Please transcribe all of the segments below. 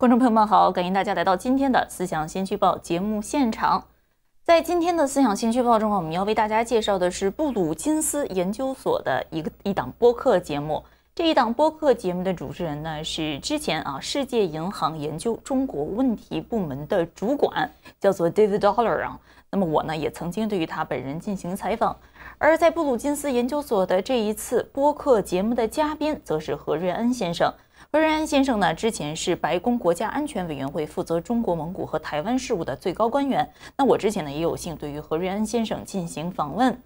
观众朋友们好，欢迎大家来到今天的思想先驱报节目现场。在今天的思想先驱报中，我们要为大家介绍的是布鲁金斯研究所的一档播客节目。这一档播客节目的主持人呢，是之前世界银行研究中国问题部门的主管，叫做 David Dollar 啊。那么我呢，也曾经对于他本人进行采访。而在布鲁金斯研究所的这一次播客节目的嘉宾，则是何瑞安先生。何瑞安先生呢，之前是白宫国家安全委员会负责中国、蒙古和台湾事务的最高官员。那我之前呢，也有幸对于何瑞安先生进行访问。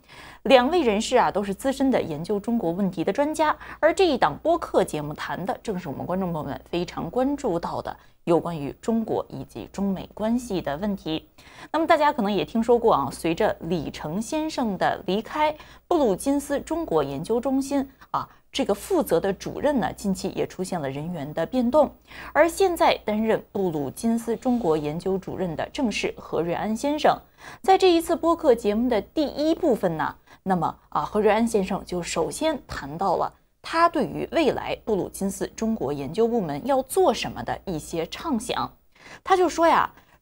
两位人士都是资深的研究中国问题的专家。而这一档播客节目谈的，正是我们观众朋友们非常关注到的有关于中国以及中美关系的问题。那么大家可能也听说过随着李成先生的离开，布鲁金斯中国研究中心这个负责的主任呢，近期也出现了人员的变动。而现在担任布鲁金斯中国研究主任的正是何瑞安先生。在这一次播客节目的第一部分呢，那么何瑞安先生就首先谈到了他对于未来布鲁金斯中国研究部门要做什么的一些畅想。他就说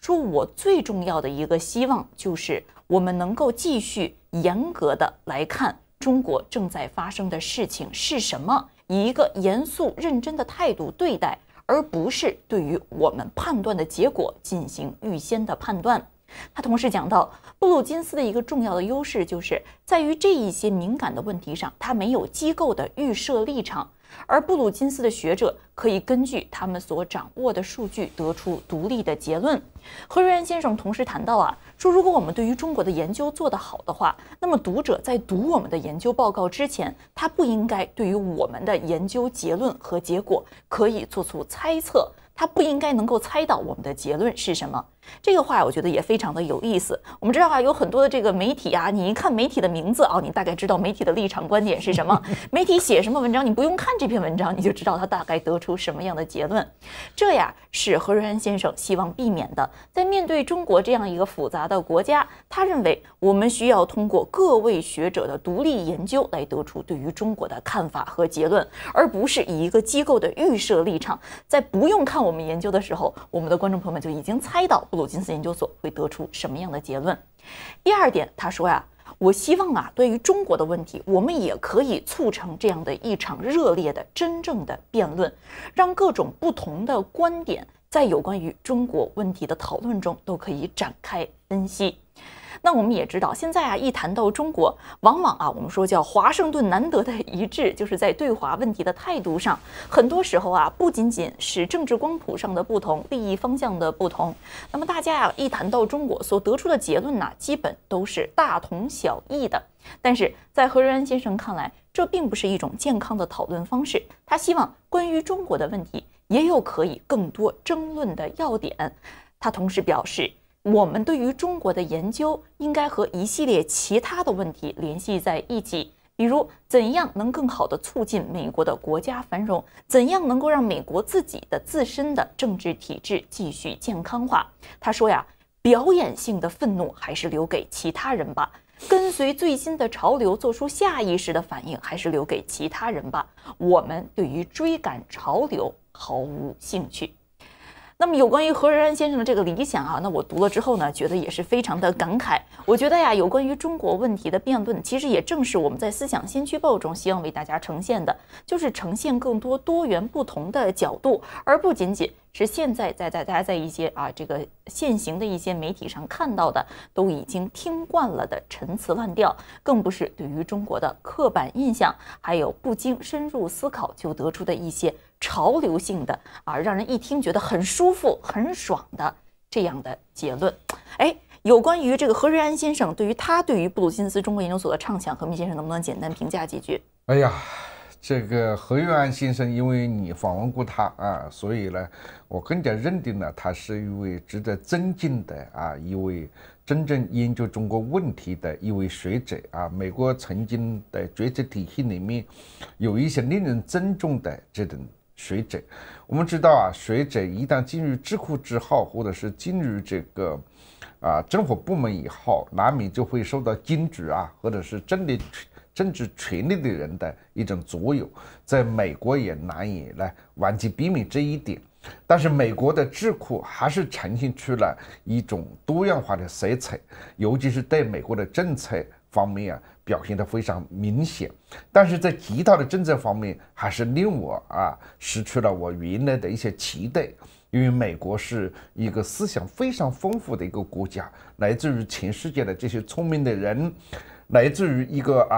我最重要的一个希望就是我们能够继续严格的来看中国正在发生的事情是什么，以一个严肃认真的态度对待，而不是对于我们判断的结果进行预先的判断。他同时讲到，布鲁金斯的一个重要的优势就是在于这一些敏感的问题上，他没有机构的预设立场，而布鲁金斯的学者可以根据他们所掌握的数据得出独立的结论。何瑞安先生同时谈到说如果我们对于中国的研究做得好的话，那么读者在读我们的研究报告之前，他不应该对于我们的研究结论和结果可以做出猜测，他不应该能够猜到我们的结论是什么。这个话我觉得也非常的有意思。我们知道有很多的这个媒体你一看媒体的名字你大概知道媒体的立场观点是什么，媒体写什么文章，你不用看这篇文章，你就知道他大概得出什么样的结论。这是何瑞安先生希望避免的。在面对中国这样一个复杂的国家，他认为我们需要通过各位学者的独立研究来得出对于中国的看法和结论，而不是以一个机构的预设立场，在不用看我们研究的时候，我们的观众朋友们就已经猜到布鲁金斯研究所会得出什么样的结论。第二点，他说我希望对于中国的问题，我们也可以促成这样的一场热烈的真正的辩论，让各种不同的观点在有关于中国问题的讨论中都可以展开分析。那我们也知道，现在一谈到中国，往往我们说叫华盛顿难得的一致，就是在对华问题的态度上，很多时候不仅仅是政治光谱上的不同，利益方向的不同，那么大家一谈到中国所得出的结论基本都是大同小异的。但是在何瑞安先生看来，这并不是一种健康的讨论方式。他希望关于中国的问题也有可以更多争论的要点。他同时表示，我们对于中国的研究应该和一系列其他的问题联系在一起，比如怎样能更好地促进美国的国家繁荣，怎样能够让美国自己的自身的政治体制继续健康化。他说表演性的愤怒还是留给其他人吧，跟随最新的潮流做出下意识的反应还是留给其他人吧，我们对于追赶潮流毫无兴趣。那么有关于何瑞安先生的这个理想那我读了之后呢，觉得也是非常的感慨。我觉得有关于中国问题的辩论，其实也正是我们在思想先驱报中希望为大家呈现的，就是呈现更多多元不同的角度，而不仅仅是现在大家在一些这个现行的一些媒体上看到的都已经听惯了的陈词滥调，更不是对于中国的刻板印象，还有不经深入思考就得出的一些潮流性的让人一听觉得很舒服很爽的这样的结论。有关于这个何瑞安先生对于布鲁金斯中国研究所的畅想，何明先生能不能简单评价几句？这个何瑞安先生，因为你访问过他所以呢，我更加认定了他是一位值得尊敬的一位真正研究中国问题的一位学者美国曾经的决策体系里面有一些令人尊重的这种学者。我们知道学者一旦进入智库之后，或者是进入这个政府部门以后，难免就会受到金主或者是政治权力的人的一种左右，在美国也难以来完全避免这一点。但是美国的智库还是呈现出了一种多样化的色彩，尤其是对美国的政策方面表现得非常明显。但是在其他的政策方面，还是令我失去了我原来的一些期待。因为美国是一个思想非常丰富的一个国家，来自于全世界的这些聪明的人，来自于一个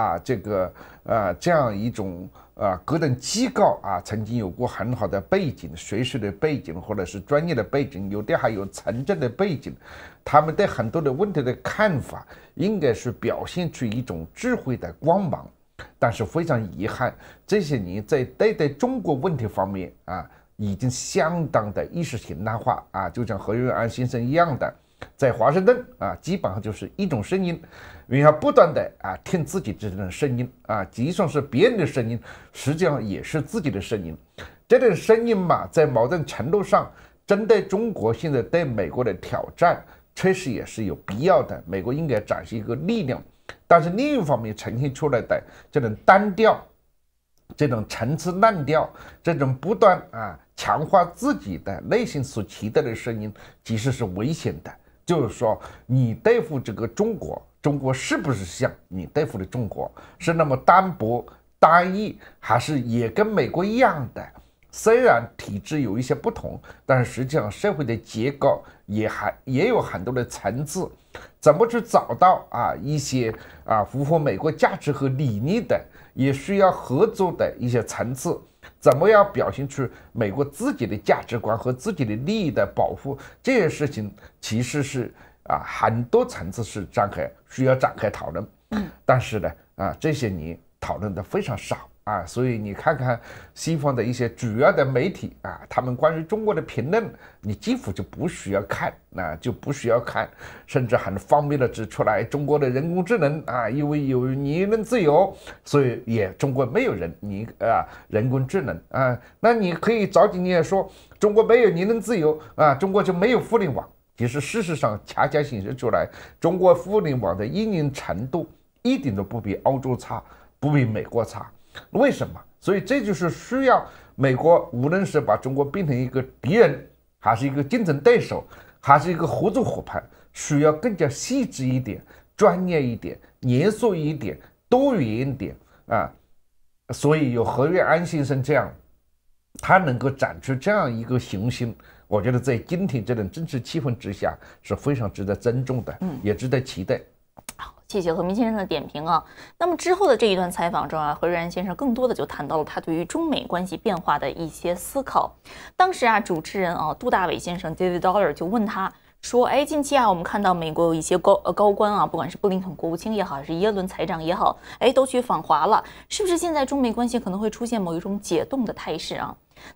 这样一种个人机构曾经有过很好的背景，学术的背景或者是专业的背景，有的还有从政的背景，他们对很多的问题的看法应该是表现出一种智慧的光芒。但是非常遗憾，这些年在对待中国问题方面已经相当的意识形态化就像何润安先生一样的，在华盛顿基本上就是一种声音，因为他不断的听自己这种声音即算是别人的声音，实际上也是自己的声音。这种声音在某种程度上针对中国现在对美国的挑战，确实也是有必要的，美国应该展示一个力量。但是另一方面呈现出来的这种单调，这种陈词滥调，这种不断强化自己的内心所期待的声音，其实是危险的。就是说，你对付这个中国，中国是不是像你对付的中国是那么单薄单一，还是也跟美国一样的？虽然体制有一些不同，但是实际上社会的结构也有很多的层次。怎么去找到一些符合美国价值和理念的，也需要合作的一些层次？怎么样表现出美国自己的价值观和自己的利益的保护？这些事情其实是很多层次是需要展开讨论。但是呢这些年讨论的非常少所以你看看西方的一些主要的媒体他们关于中国的评论，你几乎就不需要看甚至很方便的指出来，中国的人工智能因为有言论自由，所以中国没有人工智能那你可以早几年说中国没有言论自由中国就没有互联网。其实事实上恰恰显示出来，中国互联网的应用程度一点都不比欧洲差，不比美国差。为什么？所以这就是需要美国无论是把中国变成一个敌人，还是一个竞争对手，还是一个合作伙伴，需要更加细致一点、专业一点、严肃一点、多元一点所以有何润安先生这样，他能够展出这样一个雄心，我觉得在今天这种政治气氛之下是非常值得尊重的，也值得期待。好，谢谢何明先生的点评那么之后的这一段采访中何润安先生更多的就谈到了他对于中美关系变化的一些思考。当时主持人杜大伟先生 David Dollar 就问他说，近期我们看到美国有一些高官不管是布林肯国务卿也好，还是耶伦财长也好，都去访华了，是不是现在中美关系可能会出现某一种解冻的态势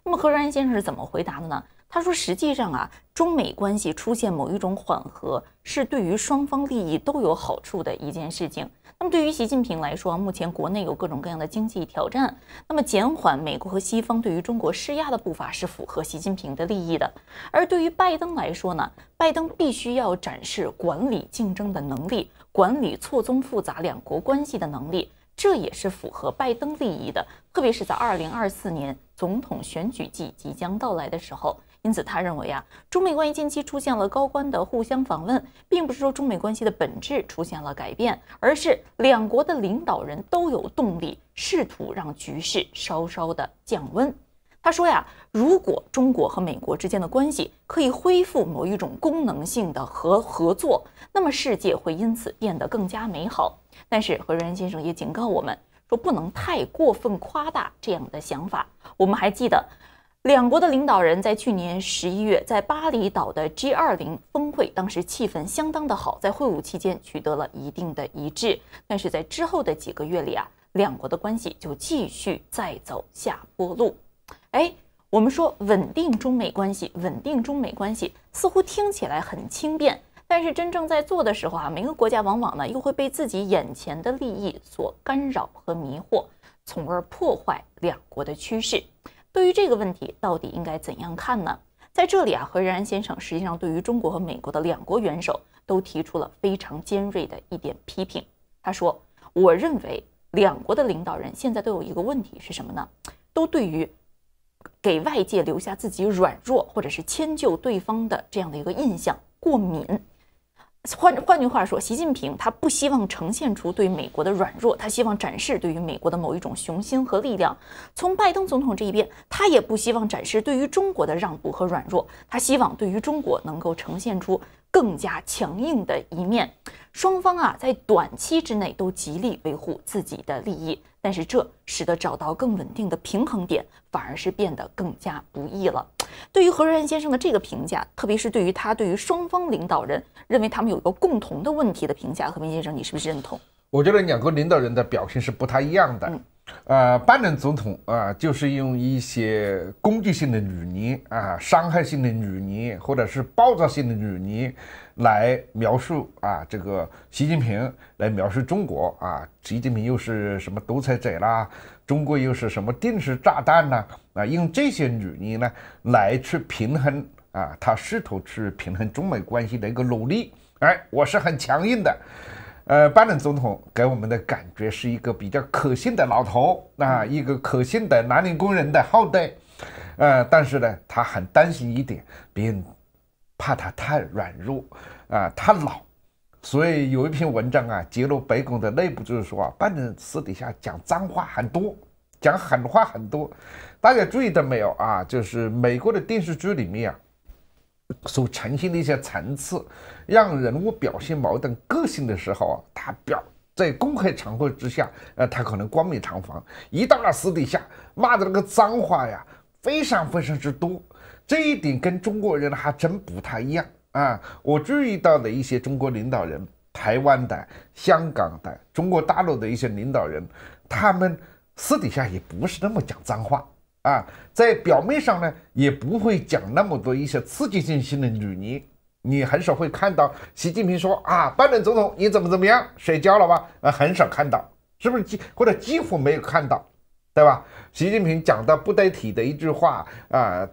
那么何润安先生是怎么回答的呢？他说，实际上中美关系出现某一种缓和，是对于双方利益都有好处的一件事情。那么对于习近平来说，目前国内有各种各样的经济挑战，那么减缓美国和西方对于中国施压的步伐是符合习近平的利益的。而对于拜登来说呢，拜登必须要展示管理竞争的能力，管理错综复杂两国关系的能力，这也是符合拜登利益的，特别是在2024年总统选举季即将到来的时候。因此他认为中美关系近期出现了高官的互相访问，并不是说中美关系的本质出现了改变，而是两国的领导人都有动力试图让局势稍稍的降温。他说如果中国和美国之间的关系可以恢复某一种功能性的合作，那么世界会因此变得更加美好。但是何润安先生也警告我们说，不能太过分夸大这样的想法。我们还记得两国的领导人在去年11月在巴厘岛的 G20 峰会，当时气氛相当的好，在会晤期间取得了一定的一致，但是在之后的几个月里两国的关系就继续再走下坡路。我们说稳定中美关系，稳定中美关系似乎听起来很轻便，但是真正在做的时候每个国家往往呢又会被自己眼前的利益所干扰和迷惑，从而破坏两国的趋势。对于这个问题到底应该怎样看呢？在这里何润安先生实际上对于中国和美国的两国元首都提出了非常尖锐的一点批评。他说，我认为两国的领导人现在都有一个问题是什么呢？都对于给外界留下自己软弱或者是迁就对方的这样的一个印象过敏。换句话说，习近平他不希望呈现出对美国的软弱，他希望展示对于美国的某一种雄心和力量。从拜登总统这一边，他也不希望展示对于中国的让步和软弱，他希望对于中国能够呈现出更加强硬的一面。双方在短期之内都极力维护自己的利益，但是这使得找到更稳定的平衡点反而是变得更加不易了。对于何瑞安先生的这个评价，特别是对于他对于双方领导人认为他们有一个共同的问题的评价，何斌先生，你是不是认同？我觉得两个领导人的表现是不太一样的。拜登总统就是用一些攻击性的语言伤害性的语言，或者是爆炸性的语言来描述这个习近平，来描述中国习近平又是什么独裁者啦，中国又是什么定时炸弹啦用这些语言呢来去平衡他试图去平衡中美关系的一个努力。我是很强硬的。拜登总统给我们的感觉是一个比较可信的老头一个可信的蓝领工人的后代。但是呢，他很担心一点，别人怕他太软弱太老。所以有一篇文章揭露白宫的内部，就是说拜登私底下讲脏话很多，讲狠话很多。大家注意到没有就是美国的电视剧里面所呈现的一些层次，让人物表现矛盾个性的时候他在公开场合之下他可能冠冕堂皇，一到了私底下骂的那个脏话非常非常之多。这一点跟中国人还真不太一样我注意到的一些中国领导人，台湾的、香港的、中国大陆的一些领导人，他们私底下也不是那么讲脏话在表面上呢，也不会讲那么多一些刺激性的语言。你很少会看到习近平说拜登总统你怎么样，睡觉了吧很少看到，是不是？或者几乎没有看到，对吧？习近平讲到不得体的一句话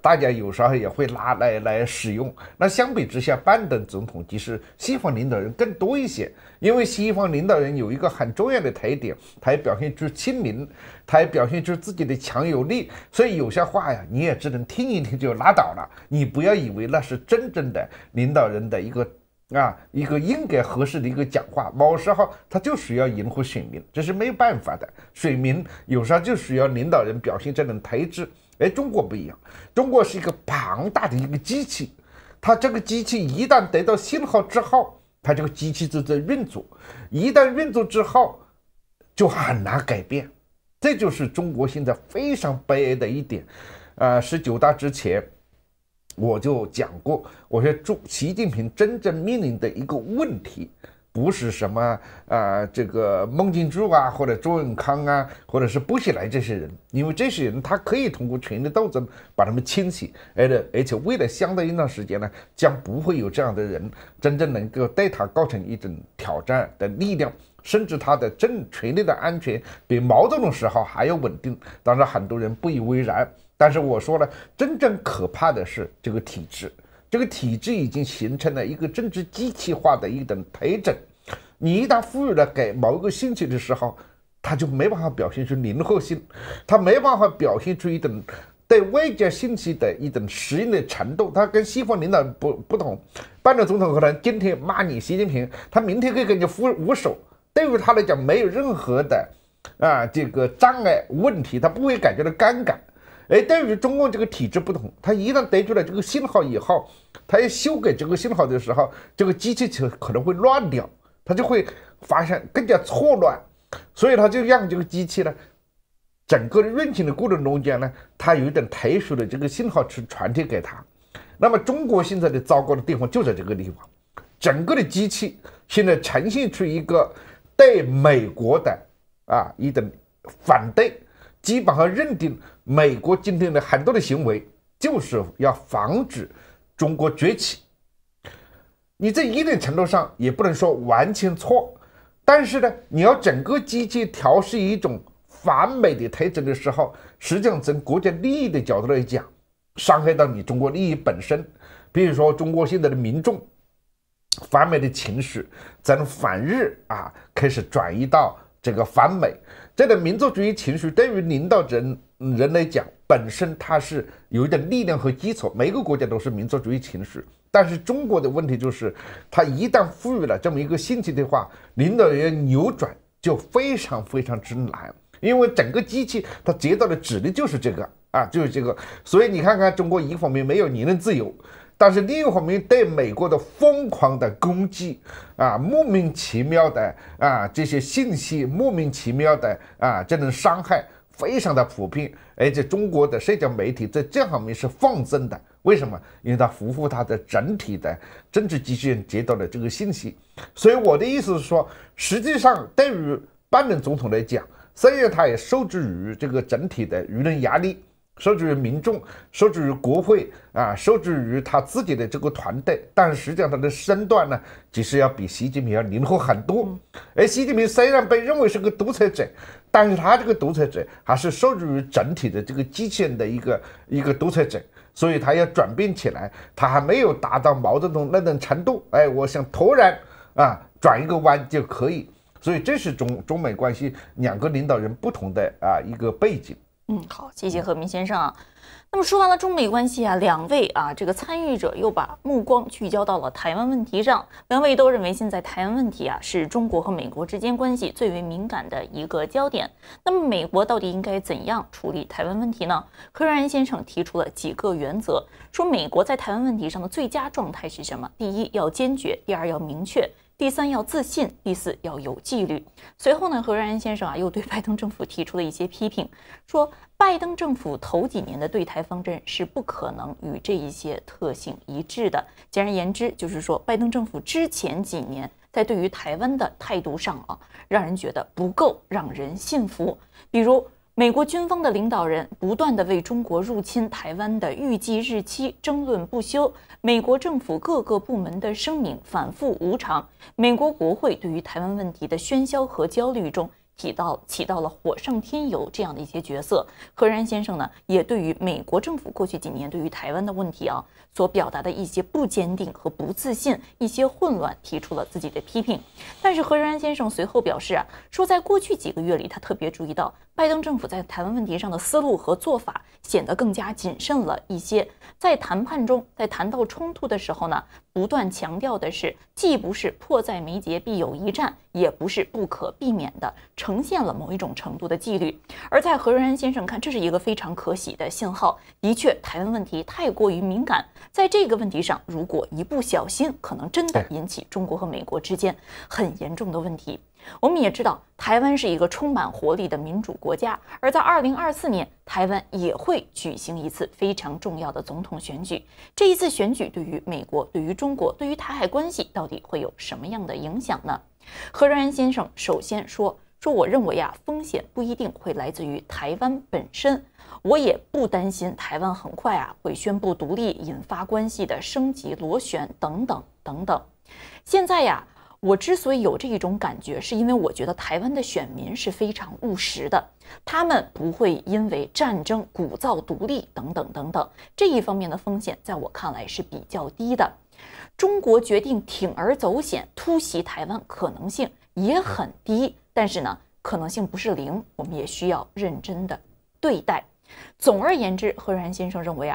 大家有时候也会拿来使用。那相比之下，拜登总统其实西方领导人更多一些，因为西方领导人有一个很重要的特点，他也表现出亲民，他也表现出自己的强有力，所以有些话你也只能听一听就拉倒了，你不要以为那是真正的领导人的一个应该合适的一个讲话。某时候他就需要迎合选民，这是没有办法的。选民有时候就需要领导人表现这种特质。中国不一样，中国是一个庞大的一个机器，它这个机器一旦得到信号之后，它这个机器就在运作，一旦运作之后就很难改变。这就是中国现在非常悲哀的一点。19大之前我就讲过，我说习近平真正面临的一个问题，不是什么这个孟京柱或者周永康或者是薄熙来这些人，因为这些人他可以通过权力斗争把他们清洗，而且未来相当一段时间呢，将不会有这样的人真正能够对他构成一种挑战的力量，甚至他的权力的安全比毛泽东时候还要稳定。当然很多人不以为然，但是我说了，真正可怕的是这个体制，这个体制已经形成了一个政治机器化的一种特征。你一旦赋予了给某个信息的时候，它就没办法表现出灵活性，它没办法表现出一种对外界信息的一种适应的程度。它跟西方领导人不同，拜登总统可能今天骂你习近平，他明天可以跟你握手，对于他来讲没有任何的这个障碍问题，他不会感觉到尴尬。对于中共这个体制不同，他一旦得出了这个信号以后，他要修改这个信号的时候，这个机器可能会乱掉，他就会发现更加错乱，所以他就让这个机器呢，整个运行的过程中间呢，它有一点特殊的这个信号去传递给他。那么中国现在的糟糕的地方就在这个地方，整个的机器现在呈现出一个对美国的一种反对，基本上认定美国今天的很多的行为就是要防止中国崛起。你这一定程度上也不能说完全错，但是呢，你要整个机器调试一种反美的特征的时候，实际上从国家利益的角度来讲，伤害到你中国利益本身。比如说中国现在的民众反美的情绪从反日开始转移到这个反美。这个民族主义情绪对于领导人来讲，本身它是有一点力量和基础，每个国家都是民族主义情绪。但是中国的问题就是，它一旦赋予了这么一个信息的话，领导人扭转就非常非常之难，因为整个机器它接到的指令就是这个啊，就是这个。所以你看看中国一方面没有言论自由，但是另一方面对美国的疯狂的攻击啊，莫名其妙的啊这些信息，莫名其妙的啊这种伤害非常的普遍，而且中国的社交媒体在这方面是放纵的。为什么？因为它符合它的整体的政治机器人接到的这个信息。所以我的意思是说，实际上对于拜登总统来讲，虽然他也受制于这个整体的舆论压力，受制于民众，受制于国会啊，受制于他自己的这个团队，但是实际上他的身段呢，其实要比习近平要灵活很多。而习近平虽然被认为是个独裁者，但是他这个独裁者还是受制于整体的这个机器人的一个独裁者，所以他要转变起来，他还没有达到毛泽东那种程度。哎，我想突然啊转一个弯就可以。所以这是中美关系两个领导人不同的一个背景。好，谢谢贺明先生啊。那么说完了中美关系啊，两位这个参与者又把目光聚焦到了台湾问题上。两位都认为现在台湾问题是中国和美国之间关系最为敏感的一个焦点。那么美国到底应该怎样处理台湾问题呢？柯瑞安先生提出了几个原则，说美国在台湾问题上的最佳状态是什么？第一，要坚决；第二，要明确；第三，要自信；第四，要有纪律。随后呢，何瑞安先生又对拜登政府提出了一些批评，说拜登政府头几年的对台方针是不可能与这一些特性一致的。简而言之，就是说拜登政府之前几年在对于台湾的态度上让人觉得不够让人信服。比如美国军方的领导人不断地为中国入侵台湾的预计日期争论不休，美国政府各个部门的声明反复无常，美国国会对于台湾问题的喧嚣和焦虑中起到了火上添油这样的一些角色。何然先生呢，也对于美国政府过去几年对于台湾的问题所表达的一些不坚定和不自信，一些混乱，提出了自己的批评。但是何然先生随后表示说在过去几个月里，他特别注意到拜登政府在台湾问题上的思路和做法显得更加谨慎了一些。在谈判中，在谈到冲突的时候呢，不断强调的是，既不是迫在眉睫必有一战，也不是不可避免的，呈现了某一种程度的纪律。而在何仁安先生看，这是一个非常可喜的信号。的确，台湾问题太过于敏感，在这个问题上，如果一不小心，可能真的引起中国和美国之间很严重的问题。我们也知道，台湾是一个充满活力的民主国家，而在2024年，台湾也会举行一次非常重要的总统选举。这一次选举对于美国、对于中国、对于台海关系到底会有什么样的影响呢？何仁安先生首先说，我认为风险不一定会来自于台湾本身，我也不担心台湾很快会宣布独立，引发关系的升级、螺旋等等等等。现在我之所以有这一种感觉，是因为我觉得台湾的选民是非常务实的，他们不会因为战争鼓噪独立等等等等，这一方面的风险在我看来是比较低的。中国决定铤而走险突袭台湾可能性也很低，但是呢，可能性不是零，我们也需要认真的对待。总而言之，何然先生认为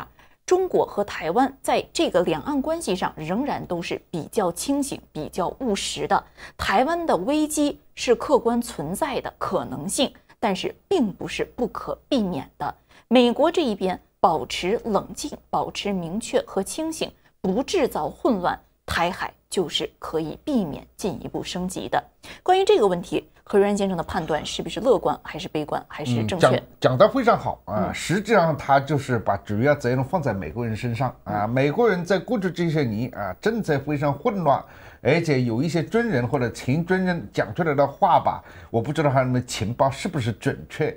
中国和台湾在这个两岸关系上仍然都是比较清醒、比较务实的。台湾的危机是客观存在的可能性，但是并不是不可避免的。美国这一边保持冷静、保持明确和清醒，不制造混乱，台海就是可以避免进一步升级的。关于这个问题，何仁安先生的判断是不是乐观，还是悲观，还是正确？讲得非常好实际上他就是把主要责任放在美国人身上美国人在过去这些年政策非常混乱，而且有一些军人或者前军人讲出来的话吧，我不知道他们的情报是不是准确。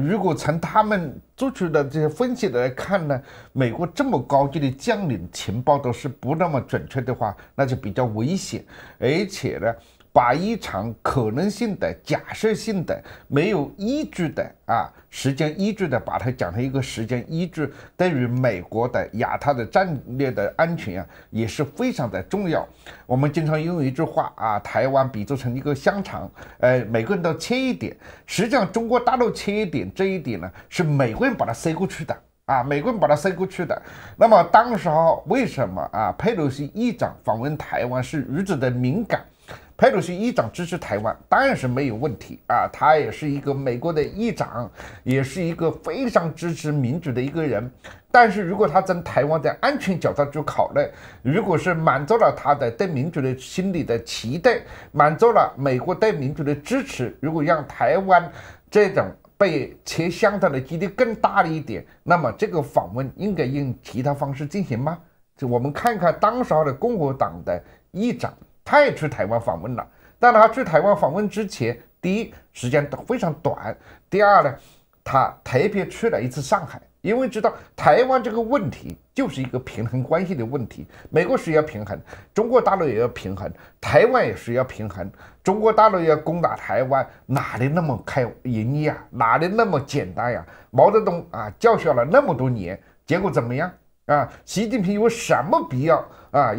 如果从他们做出的这些分析来看呢，美国这么高级的将领情报都是不那么准确的话，那就比较危险。而且呢，把一场可能性的、假设性的、没有依据的时间依据的，把它讲成一个时间依据，对于美国的亚太的战略的安全也是非常的重要。我们经常用一句话台湾比作成一个香肠，每个人都切一点。实际上，中国大陆切一点这一点呢，是美国人把它塞过去的。美国人把它塞过去的。那么当时为什么佩洛西议长访问台湾是如此的敏感？佩洛西议长支持台湾当然是没有问题他也是一个美国的议长，也是一个非常支持民主的一个人。但是如果他从台湾的安全角度去考虑，如果是满足了他的对民主的心理的期待，满足了美国对民主的支持，如果让台湾这种被切香的几率更大了一点，那么这个访问应该用其他方式进行吗？就我们看看当时的共和党的议长，他也去台湾访问了，但他去台湾访问之前，第一时间非常短，第二呢，他特别去了一次上海，因为知道台湾这个问题就是一个平衡关系的问题，美国是要平衡，中国大陆也要平衡，台湾也是要平衡。中国大陆要攻打台湾，哪里那么容易哪里那么简单呀？毛泽东叫嚣了那么多年，结果怎么样习近平有什么必要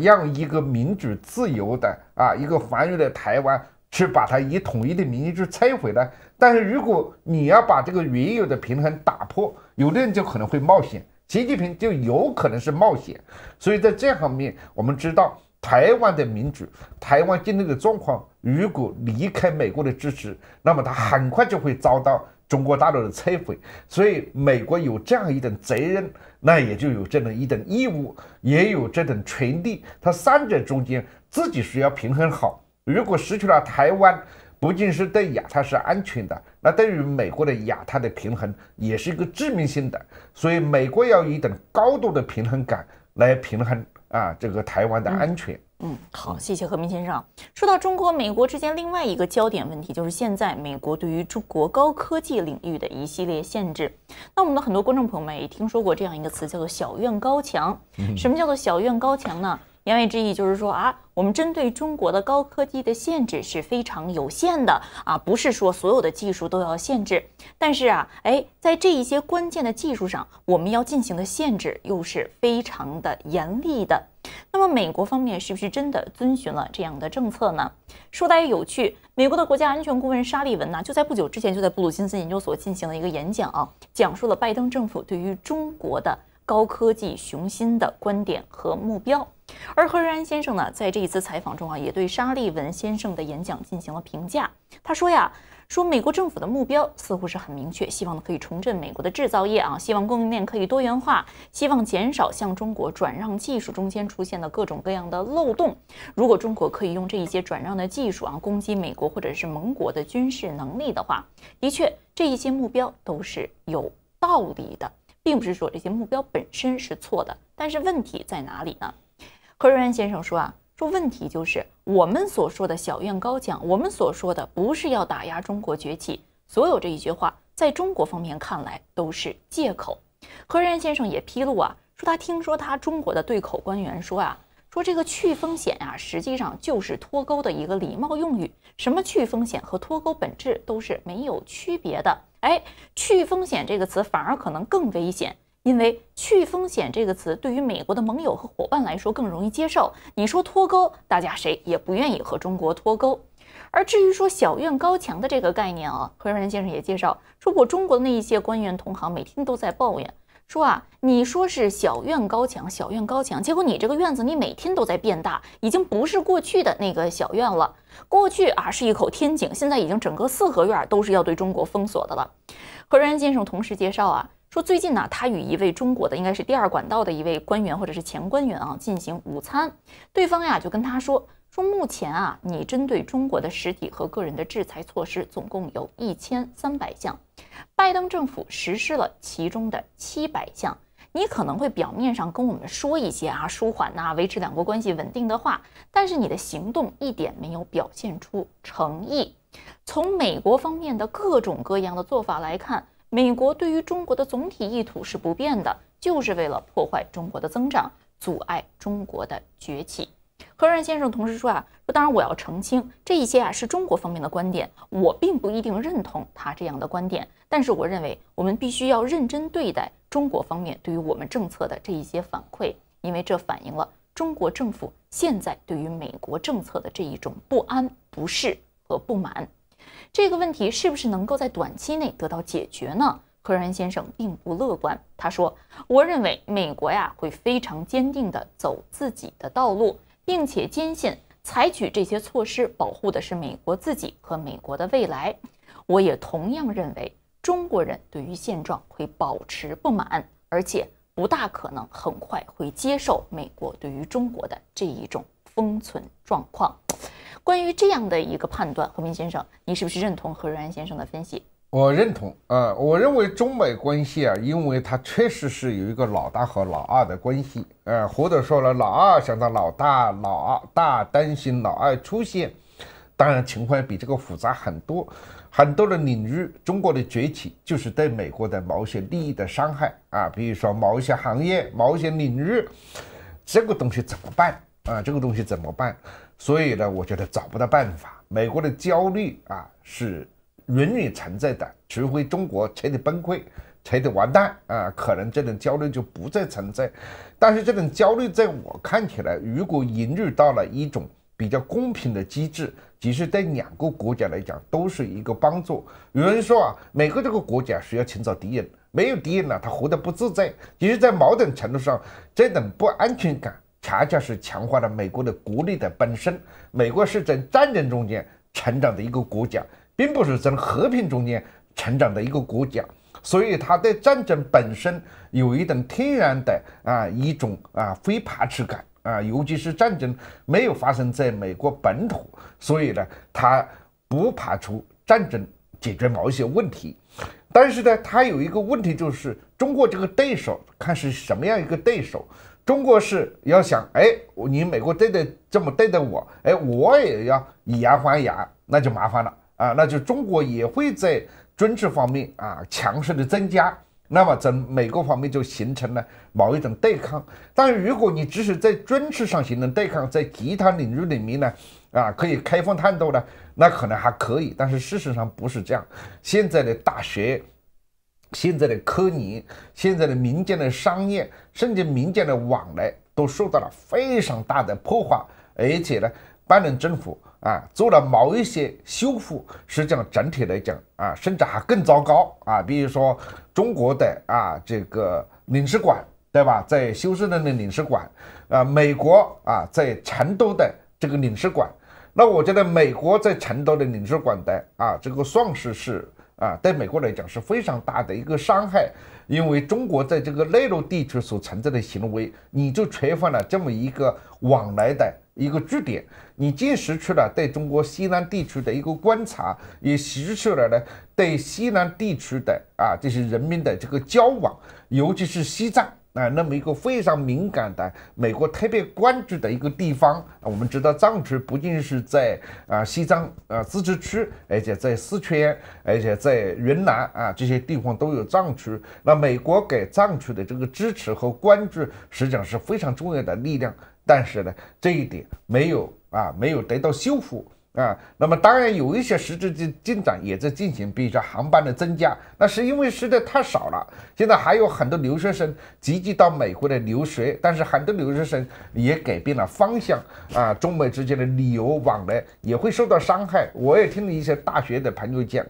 让一个民主自由的一个繁荣的台湾去把它以统一的名义去摧毁呢？但是如果你要把这个原有的平衡打破，有的人就可能会冒险，习近平就有可能是冒险。所以在这方面，我们知道台湾的民主，台湾今天的状况，如果离开美国的支持，那么它很快就会遭到中国大陆的摧毁。所以美国有这样一等责任，那也就有这样一等义务，也有这等权利。它三者中间自己是要平衡好。如果失去了台湾，不仅是对亚太是安全的，那对于美国的亚太的平衡也是一个致命性的。所以美国要有一等高度的平衡感来平衡这个台湾的安全。好，谢谢何明先生。说到中国美国之间另外一个焦点问题，就是现在美国对于中国高科技领域的一系列限制。那我们的很多观众朋友们也听说过这样一个词，叫做小院高墙。什么叫做小院高墙呢？言外之意就是说我们针对中国的高科技的限制是非常有限的不是说所有的技术都要限制，但是在这一些关键的技术上，我们要进行的限制又是非常的严厉的。那么美国方面是不是真的遵循了这样的政策呢？说来也有趣，美国的国家安全顾问沙利文就在不久之前就在布鲁金斯研究所进行了一个演讲讲述了拜登政府对于中国的高科技雄心的观点和目标。而何仁安先生呢，在这一次采访中也对沙利文先生的演讲进行了评价。他说美国政府的目标似乎是很明确，希望可以重振美国的制造业希望供应链可以多元化，希望减少向中国转让技术中间出现的各种各样的漏洞。如果中国可以用这一些转让的技术攻击美国或者是盟国的军事能力的话，的确这一些目标都是有道理的，并不是说这些目标本身是错的。但是问题在哪里呢？何仁安先生说问题就是我们所说的小院高墙，我们所说的不是要打压中国崛起，所有这一句话在中国方面看来都是借口。何仁安先生也披露说他听说他中国的对口官员说这个去风险实际上就是脱钩的一个礼貌用语，什么去风险和脱钩本质都是没有区别的。去风险这个词反而可能更危险，因为去风险这个词对于美国的盟友和伙伴来说更容易接受，你说脱钩，大家谁也不愿意和中国脱钩。而至于说小院高墙的这个概念何仁安先生也介绍说，我中国的那一些官员同行每天都在抱怨说你说是小院高墙，小院高墙，结果你这个院子你每天都在变大，已经不是过去的那个小院了。过去是一口天井，现在已经整个四合院都是要对中国封锁的了。何仁安先生同时介绍说最近他与一位中国的应该是第二管道的一位官员或者是前官员进行午餐，对方就跟他说目前你针对中国的实体和个人的制裁措施总共有1300项，拜登政府实施了其中的700项。你可能会表面上跟我们说一些舒缓维持两国关系稳定的话，但是你的行动一点没有表现出诚意。从美国方面的各种各样的做法来看，美国对于中国的总体意图是不变的，就是为了破坏中国的增长，阻碍中国的崛起。何润先生同时说当然我要澄清，这一些是中国方面的观点，我并不一定认同他这样的观点，但是我认为我们必须要认真对待中国方面对于我们政策的这一些反馈，因为这反映了中国政府现在对于美国政策的这一种不安、不适和不满。这个问题是不是能够在短期内得到解决呢？何润先生并不乐观，他说：“我认为美国会非常坚定地走自己的道路，并且坚信采取这些措施保护的是美国自己和美国的未来。我也同样认为，中国人对于现状会保持不满，而且不大可能很快会接受美国对于中国的这一种封存状况。”关于这样的一个判断，何明先生，你是不是认同何润安先生的分析？我认同我认为中美关系因为它确实是有一个老大和老二的关系或者说呢，老二想到老大，老大担心老二出现。当然情况比这个复杂很多，很多的领域中国的崛起就是对美国的某些利益的伤害比如说某一些行业、某一些领域，这个东西怎么办这个东西怎么办？所以呢，我觉得找不到办法。美国的焦虑是永远存在的，除非中国彻底崩溃、彻底完蛋可能这种焦虑就不再存在。但是这种焦虑在我看起来，如果引入到了一种比较公平的机制，其实对两个国家来讲都是一个帮助。有人说美国这个国家需要寻找敌人，没有敌人他活得不自在。其实在某种程度上，这种不安全感恰恰是强化了美国的国力的本身。美国是在战争中间成长的一个国家，并不是在和平中间成长的一个国家，所以它对战争本身有一种天然的一种非排斥感尤其是战争没有发生在美国本土，所以呢，它不排除战争解决某一些问题。但是呢，它有一个问题，就是中国这个对手看是什么样一个对手。中国是要想你美国这么对待我我也要以牙还牙，那就麻烦了那就中国也会在军事方面强势的增加，那么在美国方面就形成了某一种对抗。但是如果你只是在军事上形成对抗，在其他领域里面呢可以开放探讨呢，那可能还可以，但是事实上不是这样。现在的大学、现在的科研、现在的民间的商业，甚至民间的往来都受到了非常大的破坏，而且呢，拜登政府做了某一些修复，实际上整体来讲甚至还更糟糕比如说中国的这个领事馆，对吧，在休斯顿的领事馆美国在成都的这个领事馆，那我觉得美国在成都的领事馆的这个算是对美国来讲是非常大的一个伤害，因为中国在这个内陆地区所存在的行为，你就缺乏了这么一个往来的一个据点，你既失去了对中国西南地区的一个观察，也失去了呢对西南地区的这些人民的这个交往，尤其是西藏那么一个非常敏感的美国特别关注的一个地方我们知道藏区不仅是在西藏自治区，而且在四川，而且在云南这些地方都有藏区。那美国给藏区的这个支持和关注实际上是非常重要的力量，但是呢，这一点没有得到修复那么当然有一些实质的进展也在进行，比如说航班的增加，那是因为实在太少了。现在还有很多留学生积极到美国的留学，但是很多留学生也改变了方向中美之间的旅游往来也会受到伤害。我也听了一些大学的朋友讲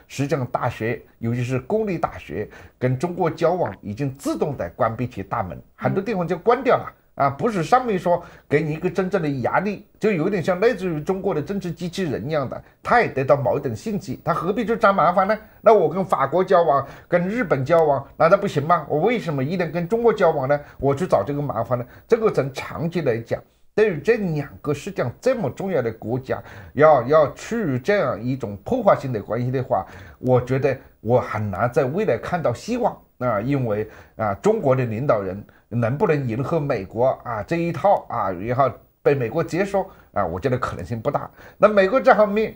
实际上大学尤其是公立大学跟中国交往已经自动的关闭起大门，很多地方就关掉了不是上面说给你一个真正的压力，就有点像类似于中国的政治机器人一样的，他也得到某一种信息，他何必去找麻烦呢？那我跟法国交往，跟日本交往，难道不行吗？我为什么一定跟中国交往呢？我去找这个麻烦呢？这个从长期来讲，对于这两个实际上这么重要的国家，要处于这样一种破坏性的关系的话，我觉得我很难在未来看到希望因为中国的领导人能不能迎合美国这一套然后被美国接受我觉得可能性不大。那美国这方面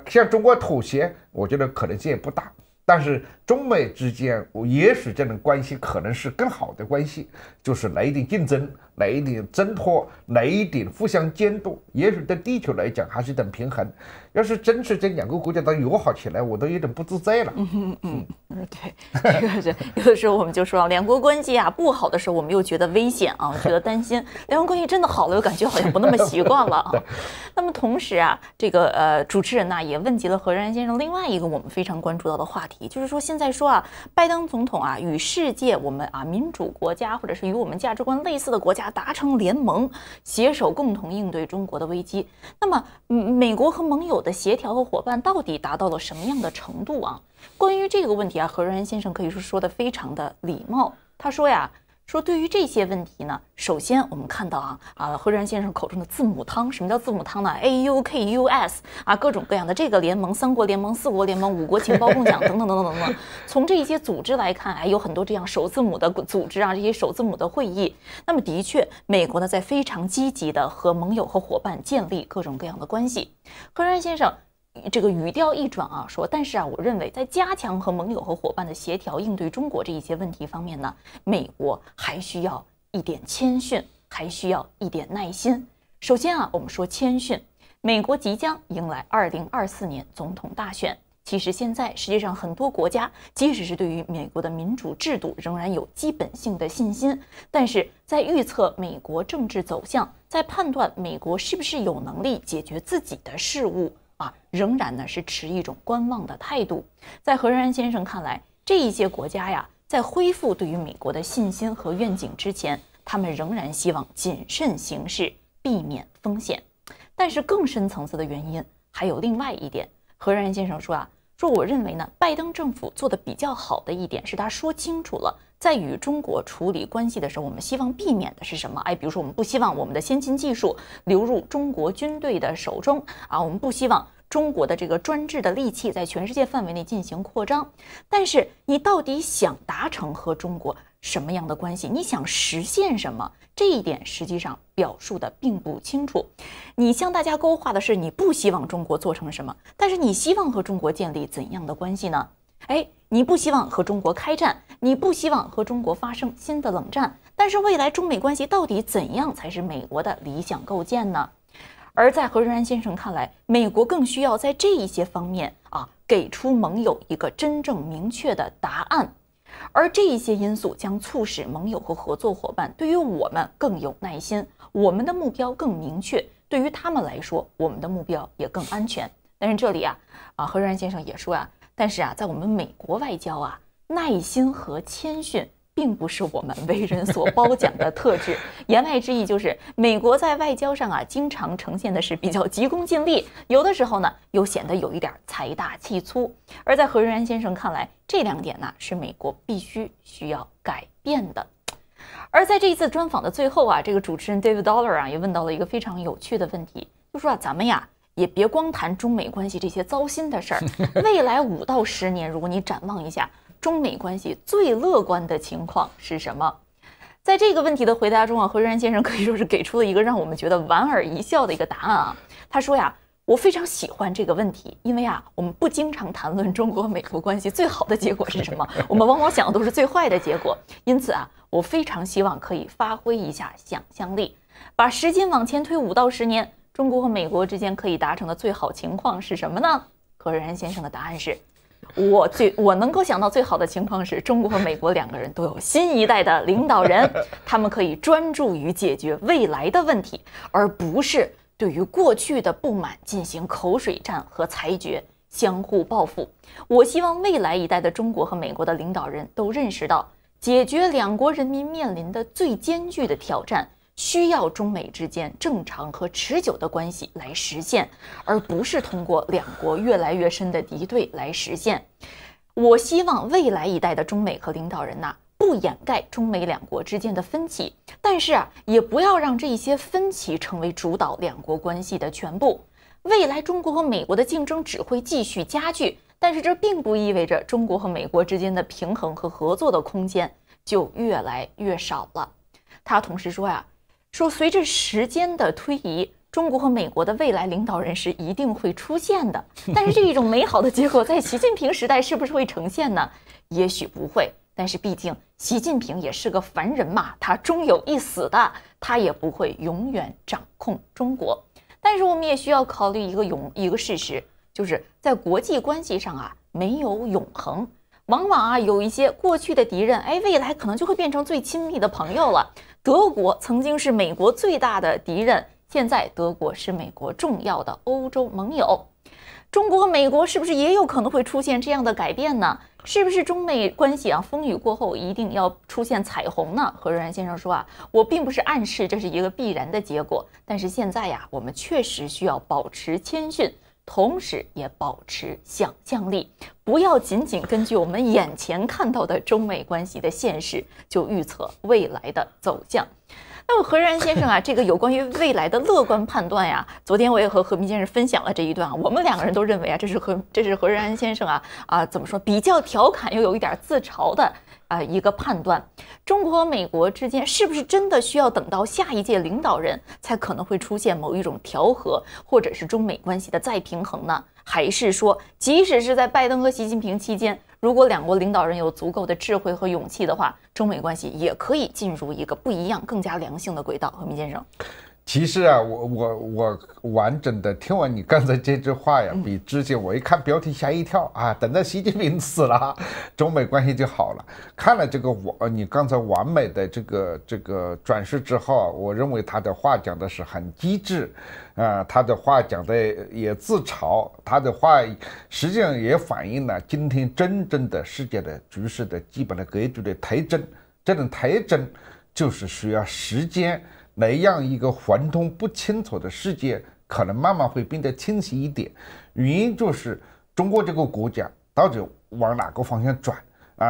向中国妥协，我觉得可能性也不大。但是中美之间也许这种关系可能是更好的关系，就是来一点竞争，内地挣脱，内地互相监督，也许对地球来讲还是一种平衡。要是真是这两个国家都友好起来，我都有点不自在了。对，这个是有的时候我们就说两国关系啊不好的时候，我们又觉得危险啊，觉得担心；两国关系真的好了，又感觉好像不那么习惯了啊。那么同时啊，这个主持人呢也问及了何然先生另外一个我们非常关注到的话题，就是说现在说啊，拜登总统啊与世界我们啊民主国家或者是与我们价值观类似的国家达成联盟，携手共同应对中国的危机。那么美国和盟友的协调和伙伴到底达到了什么样的程度啊？关于这个问题啊，何然先生可以说的非常的礼貌。他说呀，说对于这些问题呢，首先我们看到何然先生口中的字母汤，什么叫字母汤呢 ？AUKUS 啊，各种各样的这个联盟、三国联盟、四国联盟、五国情报共享等等等等等等。从这些组织来看，有很多这样首字母的组织啊，这些首字母的会议。那么的确，美国呢在非常积极的和盟友和伙伴建立各种各样的关系。何然先生这个语调一转啊，说，但是啊，我认为在加强和盟友和伙伴的协调应对中国这一些问题方面呢，美国还需要一点谦逊，还需要一点耐心。首先啊，我们说谦逊，美国即将迎来2024年总统大选。其实现在世界上很多国家，即使是对于美国的民主制度仍然有基本性的信心，但是在预测美国政治走向，在判断美国是不是有能力解决自己的事务仍然呢是持一种观望的态度。在何然先生看来，这一些国家呀，在恢复对于美国的信心和愿景之前，他们仍然希望谨慎行事，避免风险。但是更深层次的原因还有另外一点。何然先生说我认为呢，拜登政府做的比较好的一点是他说清楚了，在与中国处理关系的时候，我们希望避免的是什么？比如说我们不希望我们的先进技术流入中国军队的手中我们不希望中国的这个专制的利器在全世界范围内进行扩张。但是你到底想达成和中国什么样的关系？你想实现什么？这一点实际上表述的并不清楚。你向大家勾画的是你不希望中国做成什么，但是你希望和中国建立怎样的关系呢？你不希望和中国开战，你不希望和中国发生新的冷战，但是未来中美关系到底怎样才是美国的理想构建呢？而在何然先生看来，美国更需要在这一些方面给出盟友一个真正明确的答案。而这一些因素将促使盟友和合作伙伴对于我们更有耐心，我们的目标更明确，对于他们来说，我们的目标也更安全。但是这里何然先生也说但是在我们美国外交耐心和谦逊并不是我们为人所褒奖的特质。言外之意就是，美国在外交上经常呈现的是比较急功近利，有的时候呢又显得有一点财大气粗。而在何然先生看来，这两点呢是美国需要改变的。而在这一次专访的最后这个主持人 David Dollar 也问到了一个非常有趣的问题，就说咱们也别光谈中美关系这些糟心的事儿，未来5到10年，如果你展望一下中美关系最乐观的情况是什么？在这个问题的回答中何然先生可以说是给出了一个让我们觉得莞尔一笑的一个答案他说我非常喜欢这个问题，因为我们不经常谈论中国和美国关系最好的结果是什么，我们往往想的都是最坏的结果。因此我非常希望可以发挥一下想象力，把时间往前推5到10年，中国和美国之间可以达成的最好情况是什么呢？何然先生的答案是，我能够想到最好的情况是，中国和美国2个人都有新一代的领导人，他们可以专注于解决未来的问题，而不是对于过去的不满进行口水战和裁决，相互报复。我希望未来一代的中国和美国的领导人都认识到，解决2国人民面临的最艰巨的挑战，需要中美之间正常和持久的关系来实现，而不是通过2国越来越深的敌对来实现。我希望未来一代的中美和领导人不掩盖中美2国之间的分歧，但是也不要让这些分歧成为主导2国关系的全部。未来中国和美国的竞争只会继续加剧，但是这并不意味着中国和美国之间的平衡和合作的空间就越来越少了。他同时说随着时间的推移，中国和美国的未来领导人是一定会出现的，但是这一种美好的结果在习近平时代是不是会呈现呢？也许不会，但是毕竟习近平也是个凡人嘛，他终有一死的，他也不会永远掌控中国。但是我们也需要考虑一个事实，就是在国际关系上啊，没有永恒。往往啊，有一些过去的敌人，未来可能就会变成最亲密的朋友了。德国曾经是美国最大的敌人，现在德国是美国重要的欧洲盟友。中国和美国是不是也有可能会出现这样的改变呢？是不是中美关系啊风雨过后一定要出现彩虹呢？何润然先生说啊，我并不是暗示这是一个必然的结果，但是现在呀，我们确实需要保持谦逊。同时也保持想象力，不要仅仅根据我们眼前看到的中美关系的现实就预测未来的走向。那么何然先生啊，这个有关于未来的乐观判断呀，昨天我也和何明先生分享了这一段啊，我们两个人都认为啊，这是何然先生怎么说，比较调侃又有一点自嘲的一个判断。中国和美国之间是不是真的需要等到下一届领导人才可能会出现某一种调和，或者是中美关系的再平衡呢？还是说，即使是在拜登和习近平期间，如果两国领导人有足够的智慧和勇气的话，中美关系也可以进入一个不一样、更加良性的轨道。何明先生。其实啊，我完整的听完你刚才这句话呀，比之前我一看标题吓一跳啊，等到习近平死了，中美关系就好了。看了这个你刚才完美的这个转述之后，我认为他的话讲的是很机智，他的话讲的也自嘲，他的话实际上也反映了今天真正的世界的局势的基本的格局的推真。这种推真就是需要时间。来让一个混沌不清楚的世界可能慢慢会变得清晰一点，原因就是中国这个国家到底往哪个方向转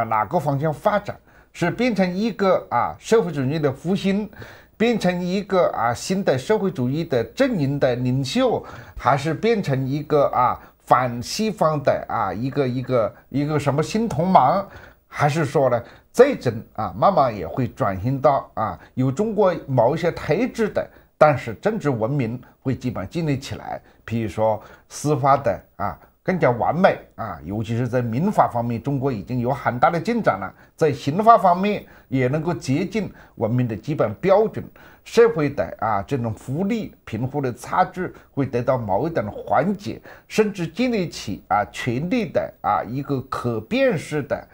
哪个方向发展，是变成一个社会主义的复兴，变成一个新的社会主义的阵营的领袖，还是变成一个反西方的一个什么新同盟，还是说呢？这种慢慢也会转型到有中国某一些特质的，但是政治文明会基本建立起来。比如说司法的更加完美尤其是在民法方面，中国已经有很大的进展了。在刑法方面也能够接近文明的基本标准，社会的这种福利贫富的差距会得到某一种缓解，甚至建立起权力的一个可辨识的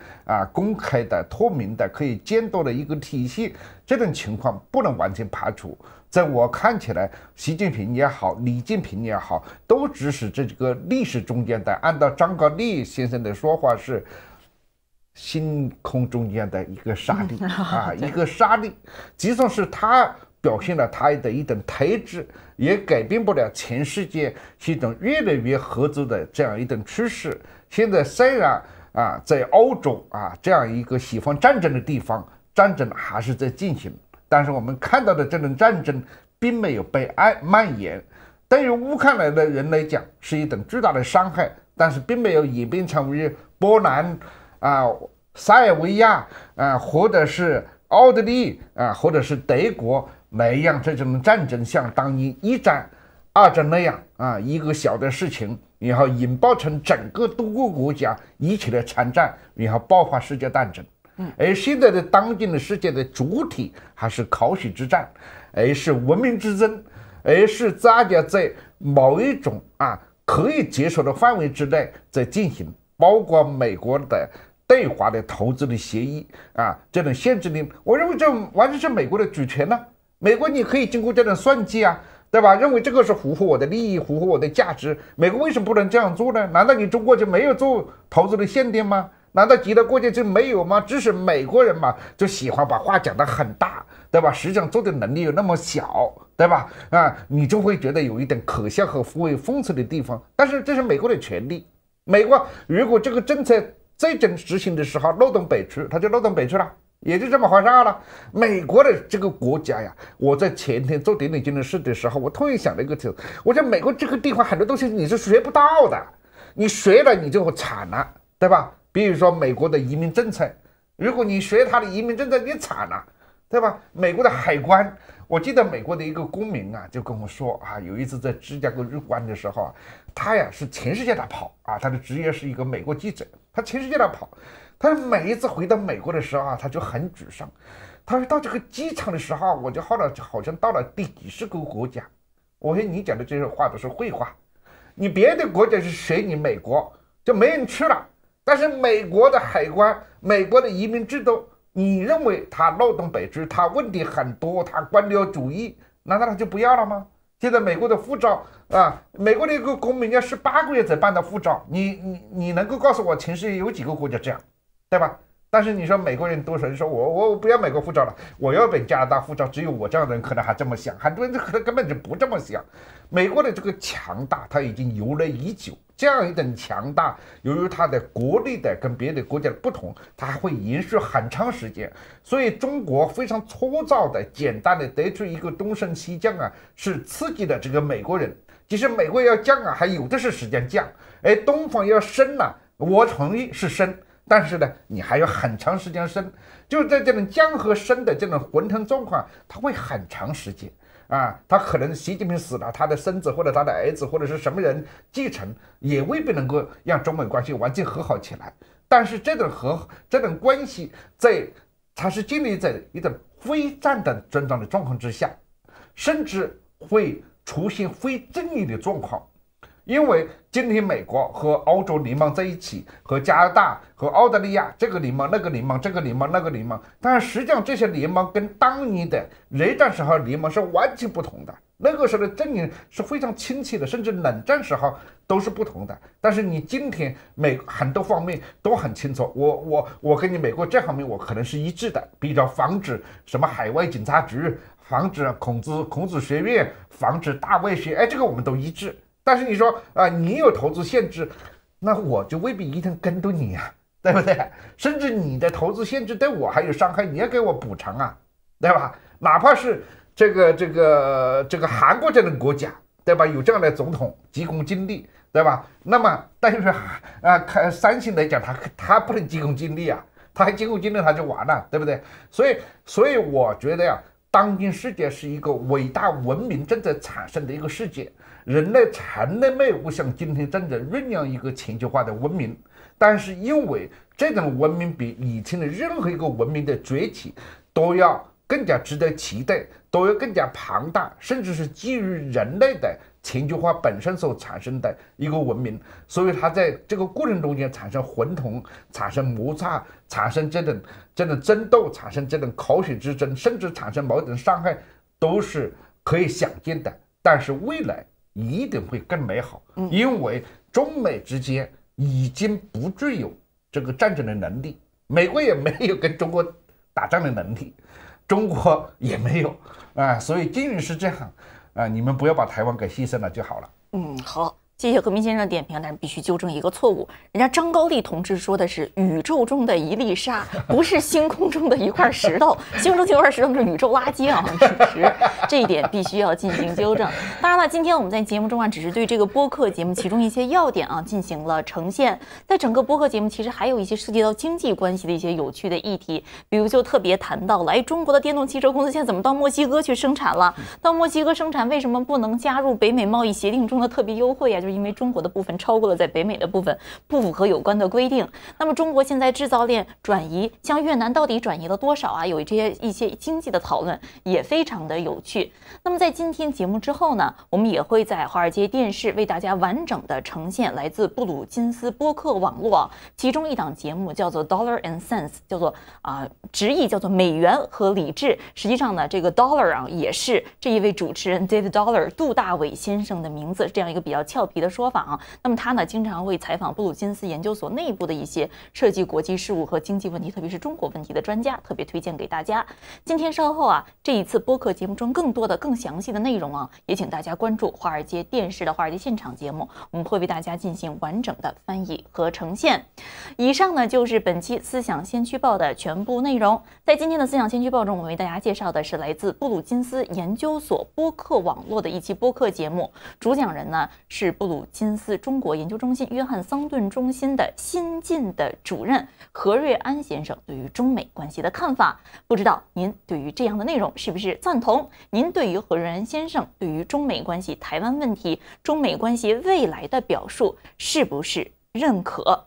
公开的透明的可以监督的一个体系。这种情况不能完全排除。在我看起来，习近平也好，李建平也好，都只是这个历史中间的，按照张高丽先生的说法是星空中间的一个沙粒一个沙粒。就算是他表现了他的一种特质，也改变不了全世界是一种越来越合作的这样一种趋势。现在虽然在欧洲这样一个喜欢战争的地方，战争还是在进行，但是我们看到的这种战争并没有被蔓延。对于乌克兰的人来讲是一种巨大的伤害，但是并没有演变成为波兰塞尔维亚或者是奥地利或者是德国那样这种战争，像当年一战、二战那样一个小的事情，然后引爆成整个多个国家一起来参战，然后爆发世界大战。而现在的当今的世界的主体还是口舌之战，而是文明之争，而是大家在某一种可以接受的范围之内在进行，包括美国的对华的投资的协议这种限制令，我认为这完全是美国的主权呢。美国你可以经过这种算计对吧？认为这个是符合我的利益，符合我的价值，美国为什么不能这样做呢？难道你中国就没有做投资的限定吗？难道其他国家就没有吗？只是美国人嘛，就喜欢把话讲得很大，对吧？实际上做的能力又那么小，对吧？你就会觉得有一点可笑和颇为讽刺的地方。但是这是美国的权利，美国如果这个政策这种执行的时候漏洞百出，他就漏洞百出了，也就这么回事了。美国的这个国家呀，我在前天做点点经的事的时候，我突然想了一个词，我觉得美国这个地方很多东西你是学不到的，你学了你就惨了，对吧？比如说美国的移民政策，如果你学他的移民政策，你惨了，对吧？美国的海关，我记得美国的一个公民就跟我说有一次在芝加哥入关的时候他呀是全世界的跑他的职业是一个美国记者，他全世界在跑。他每一次回到美国的时候啊，他就很沮丧。他说到这个机场的时候，我就好像到了第几十个国家。我说你讲的这些话都是废话，你别的国家是学你美国就没人吃了，但是美国的海关、美国的移民制度，你认为他漏洞百出，他问题很多，他官僚主义，难道他就不要了吗？现在美国的护照啊，美国的一个公民要18个月才办到护照，你能够告诉我全世界有几个国家这样？对吧？但是你说美国人多少人说我不要美国护照了，我要本加拿大护照，只有我这样的人可能还这么想，很多人可能根本就不这么想。美国的这个强大，它已经由来已久，这样一种强大，由于它的国力的跟别的国家的不同，它还会延续很长时间。所以中国非常粗糙的、简单的得出一个东升西降啊，是刺激了这个美国人。其实美国要降啊，还有的是时间降，东方要升啊，我同意是升。但是呢，你还有很长时间升，就是在这种降和升的这种混沌状况，它会很长时间啊。他可能习近平死了，他的孙子或者他的儿子或者是什么人继承，也未必能够让中美关系完全和好起来。但是这种关系它是建立在一种非战的增长的状况之下，甚至会出现非正义的状况。因为今天美国和欧洲联盟在一起，和加拿大和澳大利亚这个联盟那个联盟这个联盟那个联盟，但实际上这些联盟跟当年的热战时候联盟是完全不同的。那个时候的阵营是非常亲切的，甚至冷战时候都是不同的。但是你今天很多方面都很清楚，我跟你美国这方面我可能是一致的，比较防止什么海外警察局，防止孔子学院，防止大外宣，这个我们都一致。但是你说你有投资限制，那我就未必一定跟着你啊，对不对？甚至你的投资限制对我还有伤害，你要给我补偿啊，对吧？哪怕是这个韩国这种国家，对吧？有这样的总统急功近利，对吧？那么但是看三星来讲，他不能急功近利啊，他还急功近利他就完了，对不对？所以我觉得呀，当今世界是一个伟大文明正在产生的一个世界。人类从来没有像今天真正酝酿一个全球化的文明，但是因为这种文明比以前的任何一个文明的崛起都要更加值得期待，都要更加庞大，甚至是基于人类的全球化本身所产生的一个文明，所以它在这个过程中间产生混同，产生摩擦，产生这种争斗，产生这种口水之争，甚至产生某种伤害，都是可以想见的。但是未来一定会更美好，因为中美之间已经不具有这个战争的能力，美国也没有跟中国打仗的能力，中国也没有所以既然是这样你们不要把台湾给牺牲了就好了。好。谢谢何明先生的点评，但是必须纠正一个错误。人家张高丽同志说的是宇宙中的一粒沙，不是星空中的一块石头。星空中这块石头是宇宙垃圾啊！主持这一点必须要进行纠正。当然了，今天我们在节目中只是对这个播客节目其中一些要点进行了呈现。在整个播客节目，其实还有一些涉及到经济关系的一些有趣的议题，比如就特别谈到了，中国的电动汽车公司现在怎么到墨西哥去生产了？到墨西哥生产为什么不能加入北美贸易协定中的特别优惠就是因为中国的部分超过了在北美的部分，不符合有关的规定。那么中国现在制造链转移，像越南到底转移了多少有一些经济的讨论也非常的有趣。那么在今天节目之后呢，我们也会在华尔街电视为大家完整的呈现来自布鲁金斯播客网络其中一档节目叫做 Dollar and Cents， 叫做直译叫做美元和理智。实际上呢，这个 Dollar 也是这一位主持人 David Dollar 杜大伟先生的名字，这样一个比较俏皮的说法那么他呢，经常会采访布鲁金斯研究所内部的一些涉及国际事务和经济问题，特别是中国问题的专家，特别推荐给大家。今天稍后这一次播客节目中更多的、更详细的内容也请大家关注华尔街电视的华尔街现场节目，我们会为大家进行完整的翻译和呈现。以上呢就是本期思想先驱报的全部内容。在今天的思想先驱报中，我们为大家介绍的是来自布鲁金斯研究所播客网络的一期播客节目，主讲人呢是布鲁金斯中国研究中心约翰桑顿中心的新晋的主任何瑞安先生对于中美关系的看法。不知道您对于这样的内容是不是赞同？您对于何瑞安先生对于中美关系、台湾问题、中美关系未来的表述是不是认可？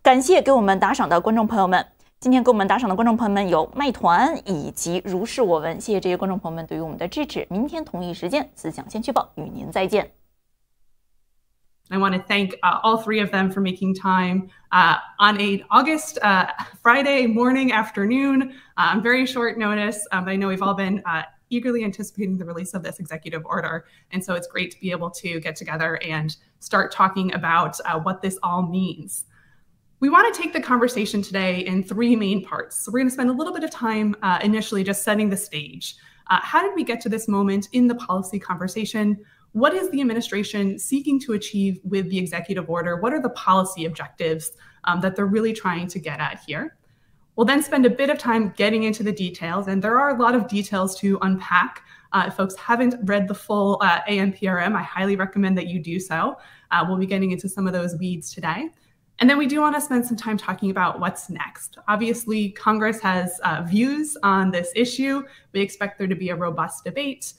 感谢给我们打赏的观众朋友们。今天给我们打赏的观众朋友们有麦团以及如是我闻，谢谢这些观众朋友们对于我们的支持。明天同一时间，思想先驱报与您再见。I want to thank all three of them for making time on a August Friday morning, afternoon, on very short notice. I know we've all been eagerly anticipating the release of this executive order. And so it's great to be able to get together and start talking about what this all means. We want to take the conversation today in three main parts. So we're going to spend a little bit of time initially just setting the stage. How did we get to this moment in the policy conversation? What is the administration seeking to achieve with the executive order? What are the policy objectives that they're really trying to get at here? We'll then spend a bit of time getting into the details, and there are a lot of details to unpack. If folks haven't read the full ANPRM, I highly recommend that you do so. We'll be getting into some of those weeds today. And then we do want to spend some time talking about what's next. Obviously, Congress has views on this issue. We expect there to be a robust debate.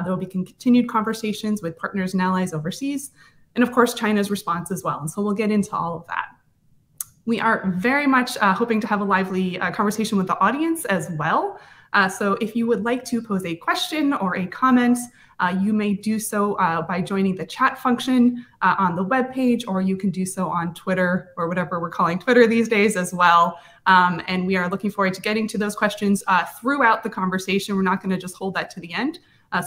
There will be continued conversations with partners and allies overseas, and of course, China's response as well. And so we'll get into all of that. We are very much hoping to have a lively conversation with the audience as well. So if you would like to pose a question or a comment, you may do so by joining the chat function on the webpage, or you can do so on Twitter, or whatever we're calling Twitter these days as well. And we are looking forward to getting to those questions throughout the conversation. We're not going to just hold that to the end.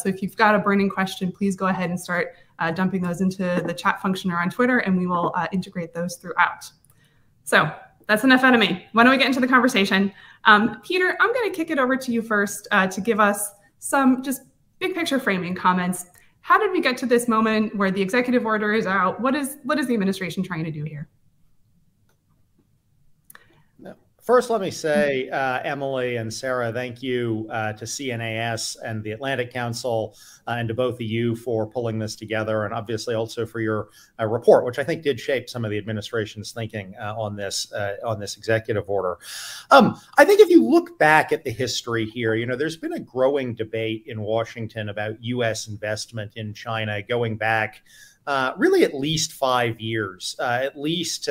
So if you've got a burning question, please go ahead and start dumping those into the chat function or on Twitter, and we will integrate those throughout. So that's enough out of me. Why don't we get into the conversation? Peter, I'm going to kick it over to you first to give us some just big picture framing comments. How did we get to this moment where the executive order is out? What is the administration trying to do here? First, let me say, Emily and Sarah, thank you to CNAS and the Atlantic Council and to both of you for pulling this together, and obviously also for your report, which I think did shape some of the administration's thinking on this executive order. I think if you look back at the history here, you know, there's been a growing debate in Washington about U.S. investment in China going back really at least 5 years, at least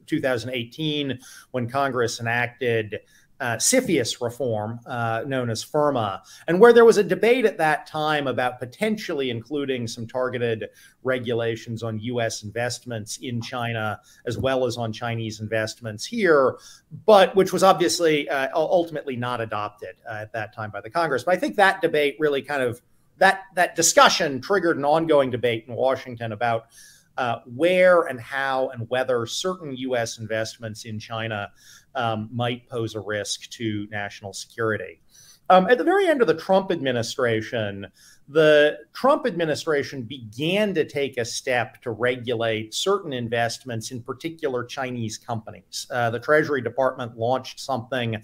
2018, when Congress enacted CFIUS reform, known as FIRMA, and where there was a debate at that time about potentially including some targeted regulations on U.S. investments in China, as well as on Chinese investments here, but which was obviously ultimately not adopted at that time by the Congress. But I think that debate really kind of, that discussion triggered an ongoing debate in Washington about where and how and whether certain U.S. investments in China might pose a risk to national security. At the very end of the Trump administration began to take a step to regulate certain investments, in particular Chinese companies. The Treasury Department launched something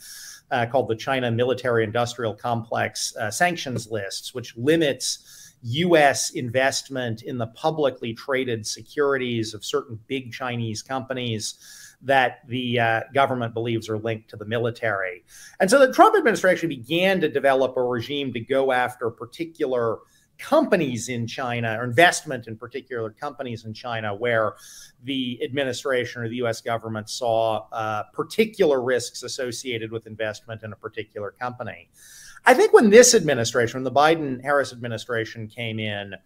called the China Military Industrial Complex sanctions lists, which limits U.S. investment in the publicly traded securities of certain big Chinese companies that the government believes are linked to the military. And so the Trump administration began to develop a regime to go after particular companies in China, or investment in particular companies in China, where the administration or the U.S. government saw particular risks associated with investment in a particular company. I think when this administration, when the Biden-Harris administration came in,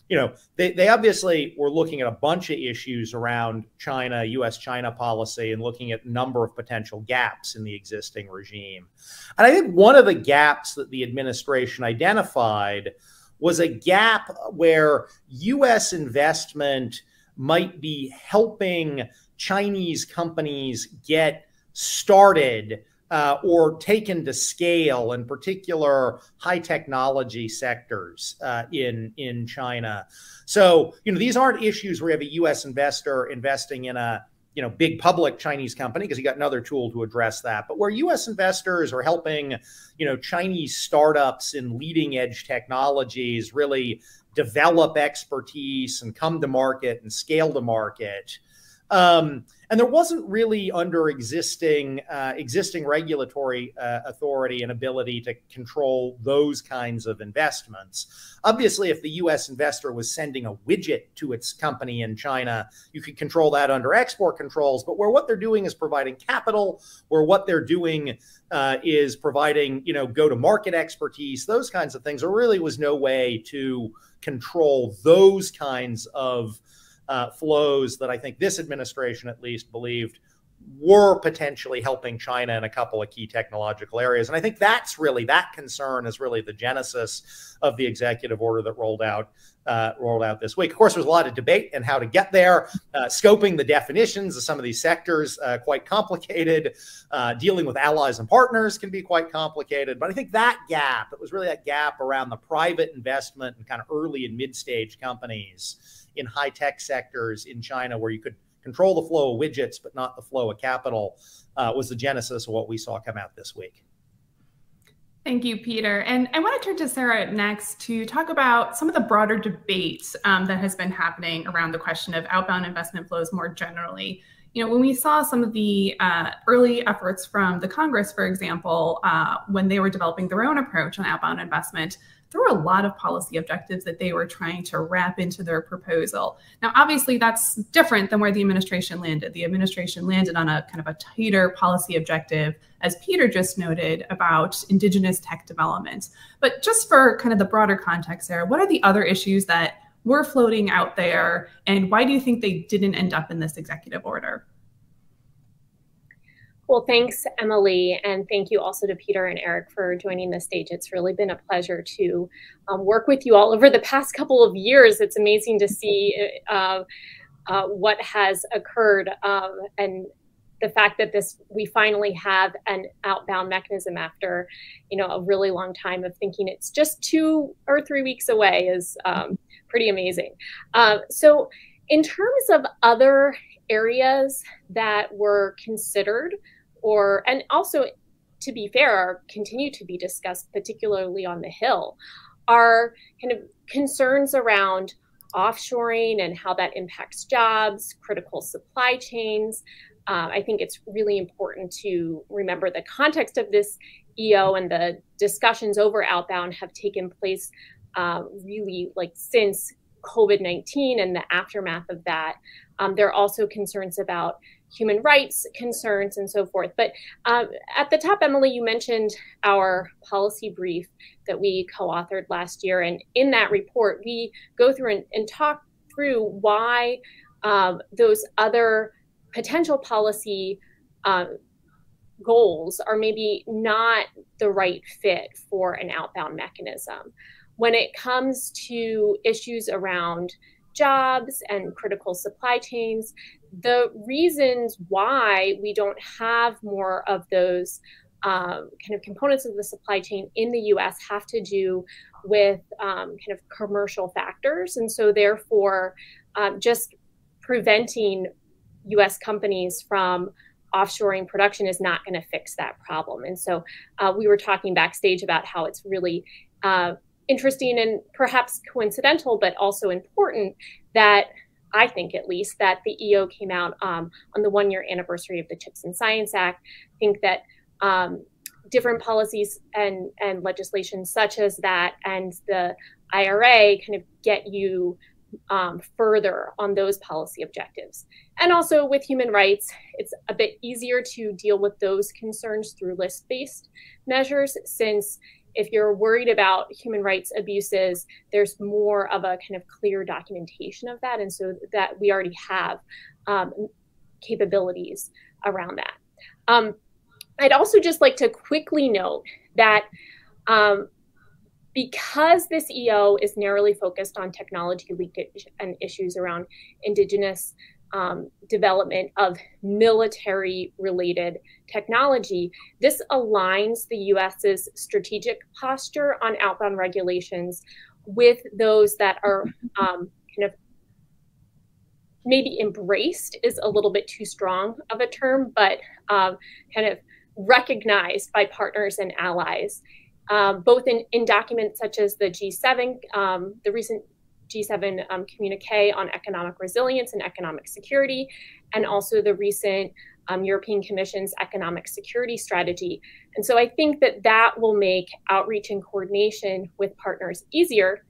you know, they obviously were looking at a bunch of issues around China, U.S.-China policy, and looking at a number of potential gaps in the existing regime. And I think one of the gaps that the administration identified was a gap where U.S. investment might be helping Chinese companies get started or taken to scale, in particular high technology sectors in China. So, you know, these aren't issues where you have a U.S. investor investing in a, you know, big public Chinese company, because you got another tool to address that. But where U.S. investors are helping, you know, Chinese startups in leading edge technologies really develop expertise and come to market and scale to market. And And there wasn't really under existing regulatory authority and ability to control those kinds of investments. Obviously, if the US investor was sending a widget to its company in China, you could control that under export controls. But where what they're doing is providing capital, where what they're doing is providing, go-to-market expertise, those kinds of things, there really was no way to control those kinds of flows that I think this administration at least believed were potentially helping China in a couple of key technological areas. And I think that concern is really the genesis of the executive order that rolled out this week. Of course, there's a lot of debate on how to get there. Scoping the definitions of some of these sectors, quite complicated. Dealing with allies and partners can be quite complicated. But I think that gap, it was really that gap around the private investment and kind of early and mid-stage companies in high-tech sectors in China where you could control the flow of widgets, but not the flow of capital, was the genesis of what we saw come out this week. Thank you, Peter. And I want to turn to Sarah next to talk about some of the broader debates that has been happening around the question of outbound investment flows more generally. When we saw some of the early efforts from the Congress, for example, when they were developing their own approach on outbound investment, there were a lot of policy objectives that they were trying to wrap into their proposal. Now, obviously, that's different than where the administration landed. The administration landed on a kind of a tighter policy objective, as Peter just noted, about indigenous tech development. But just for kind of the broader context there, what are the other issues that were floating out there, and why do you think they didn't end up in this executive order? Well, thanks, Emily, and thank you also to Peter and Eric for joining the stage. It's really been a pleasure to work with you all over the past couple of years. It's amazing to see what has occurred, and the fact that we finally have an outbound mechanism after a really long time of thinking it's just 2 or 3 weeks away is pretty amazing. So in terms of other areas that were considered, and also, to be fair, continue to be discussed, particularly on the Hill, are kind of concerns around offshoring and how that impacts jobs, critical supply chains. I think it's really important to remember the context of this EO, and the discussions over outbound have taken place really since COVID-19 and the aftermath of that. There are also concerns about human rights concerns and so forth. But at the top, Emily, you mentioned our policy brief that we co-authored last year. And in that report, we go through and talk through why those other potential policy goals are maybe not the right fit for an outbound mechanism. When it comes to issues around jobs and critical supply chains, the reasons why we don't have more of those kind of components of the supply chain in the US have to do with kind of commercial factors. And so therefore, just preventing US companies from offshoring production is not going to fix that problem. And so we were talking backstage about how it's really interesting and perhaps coincidental, but also important that, I think at least, that the EO came out on the 1-year anniversary of the CHIPS and Science Act. I think that different policies and legislation such as that and the IRA kind of get you further on those policy objectives. And also with human rights, it's a bit easier to deal with those concerns through list-based measures, since if you're worried about human rights abuses, there's more of a kind of clear documentation of that. And so that we already have capabilities around that. I'd also just like to quickly note that because this EO is narrowly focused on technology leakage and issues around indigenous development of military-related technology, this aligns the US's strategic posture on outbound regulations with those that are kind of maybe embraced is a little bit too strong of a term, but kind of recognized by partners and allies, both in documents such as the G7, the recent G7 communique on economic resilience and economic security, and also the recent European Commission's economic security strategy. And so I think that that will make outreach and coordination with partners easier,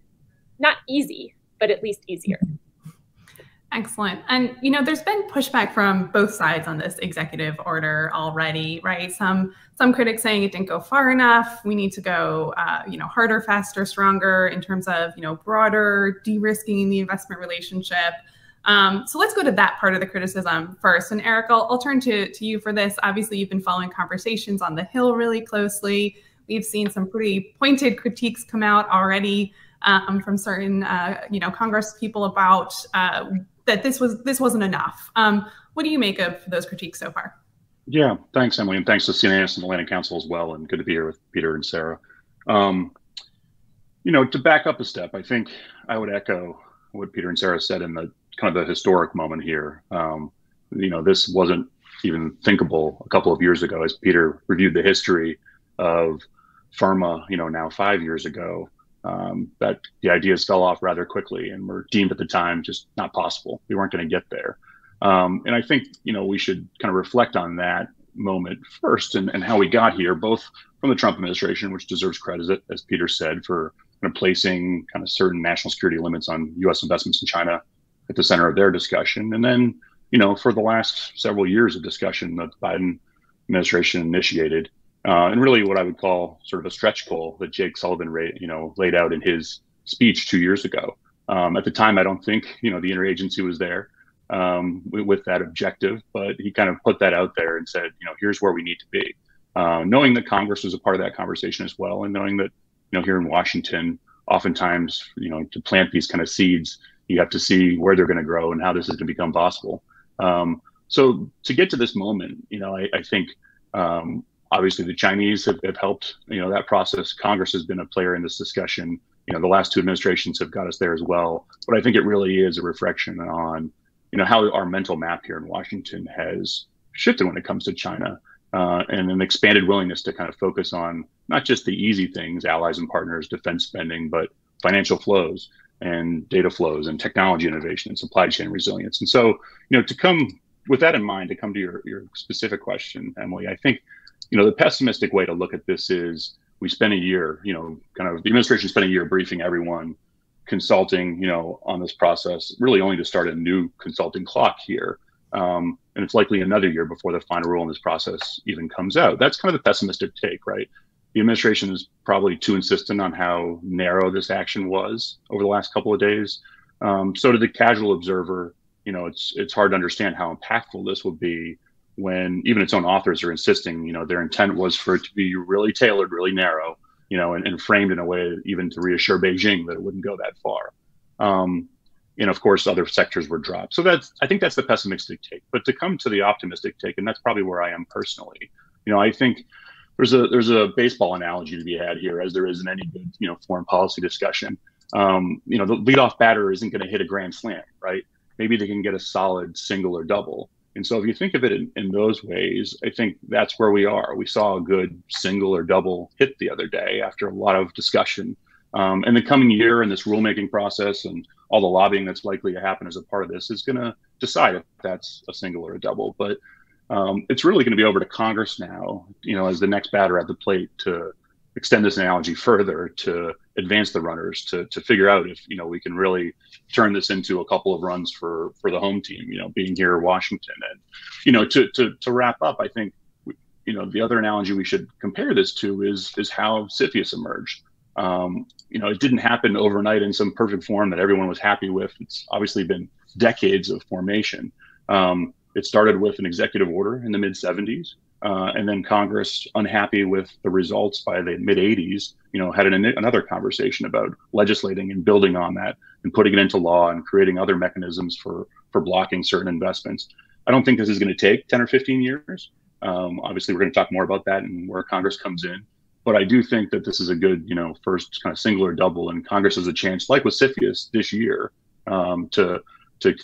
not easy, but at least easier. Excellent. And, you know, there's been pushback from both sides on this executive order already, right? Some critics saying it didn't go far enough. We need to go, you know, harder, faster, stronger in terms of, you know, broader de-risking the investment relationship. So let's go to that part of the criticism first. And Eric, I'll turn to you for this. Obviously, you've been following conversations on the Hill really closely. We've seen some pretty pointed critiques come out already from certain, you know, Congress people about that this wasn't enough. What do you make of those critiques so far? Yeah, thanks, Emily, and thanks to CNAS and the Atlantic Council as well, and good to be here with Peter and Sarah. You know, to back up a step, I think I would echo what Peter and Sarah said in the kind of the historic moment here. You know, this wasn't even thinkable a couple of years ago, as Peter reviewed the history of pharma, you know, now 5 years ago. That the ideas fell off rather quickly and were deemed at the time just not possible. We weren't going to get there. And I think, you know, we should kind of reflect on that moment first and how we got here, both from the Trump administration, which deserves credit, as Peter said, for kind of placing kind of certain national security limits on U.S. investments in China at the center of their discussion. And then, you know, for the last several years of discussion that the Biden administration initiated, and really what I would call sort of a stretch goal that Jake Sullivan laid out in his speech 2 years ago. At the time, I don't think, you know, the interagency was there with that objective, but he kind of put that out there and said, you know, here's where we need to be. Knowing that Congress was a part of that conversation as well, and knowing that, you know, here in Washington, oftentimes, you know, to plant these kind of seeds, you have to see where they're going to grow and how this is going to become possible. So to get to this moment, you know, I think obviously the Chinese have helped, you know, that process. Congress has been a player in this discussion. You know, the last two administrations have got us there as well. But I think it really is a reflection on, you know, how our mental map here in Washington has shifted when it comes to China, and an expanded willingness to kind of focus on not just the easy things, allies and partners, defense spending, but financial flows and data flows and technology innovation and supply chain resilience. And so, you know, to come with that in mind, to come to your specific question, Emily, I think, you know, the pessimistic way to look at this is we spent a year, you know, kind of the administration spent a year briefing everyone, consulting, you know, on this process, really only to start a new consulting clock here. And it's likely another year before the final rule in this process even comes out. That's kind of the pessimistic take, right? The administration is probably too insistent on how narrow this action was over the last couple of days. So to the casual observer, you know, it's hard to understand how impactful this would be when even its own authors are insisting, you know, their intent was for it to be really tailored, really narrow, you know, and framed in a way even to reassure Beijing that it wouldn't go that far. And of course, other sectors were dropped. So I think that's the pessimistic take. But to come to the optimistic take, and that's probably where I am personally, you know, I think there's a baseball analogy to be had here, as there is in any good, you know, foreign policy discussion. You know, the leadoff batter isn't going to hit a grand slam, right? Maybe they can get a solid single or double. And so if you think of it in those ways, I think that's where we are. We saw a good single or double hit the other day after a lot of discussion. And the coming year and this rulemaking process and all the lobbying that's likely to happen as a part of this is going to decide if that's a single or a double. But it's really going to be over to Congress now, you know, as the next batter at the plate to extend this analogy further, to advance the runners, to figure out if, you know, we can really turn this into a couple of runs for the home team, you know, being here in Washington. And, you know, to wrap up, I think, you know, the other analogy we should compare this to is how CFIUS emerged. You know, it didn't happen overnight in some perfect form that everyone was happy with. It's obviously been decades of formation. It started with an executive order in the mid-'70s. And then Congress, unhappy with the results by the mid-'80s, you know, had another conversation about legislating and building on that and putting it into law and creating other mechanisms for blocking certain investments. I don't think this is going to take 10 or 15 years. Obviously, we're going to talk more about that and where Congress comes in. But I do think that this is a good, you know, first kind of single or double, and Congress has a chance, like with CFIUS this year, to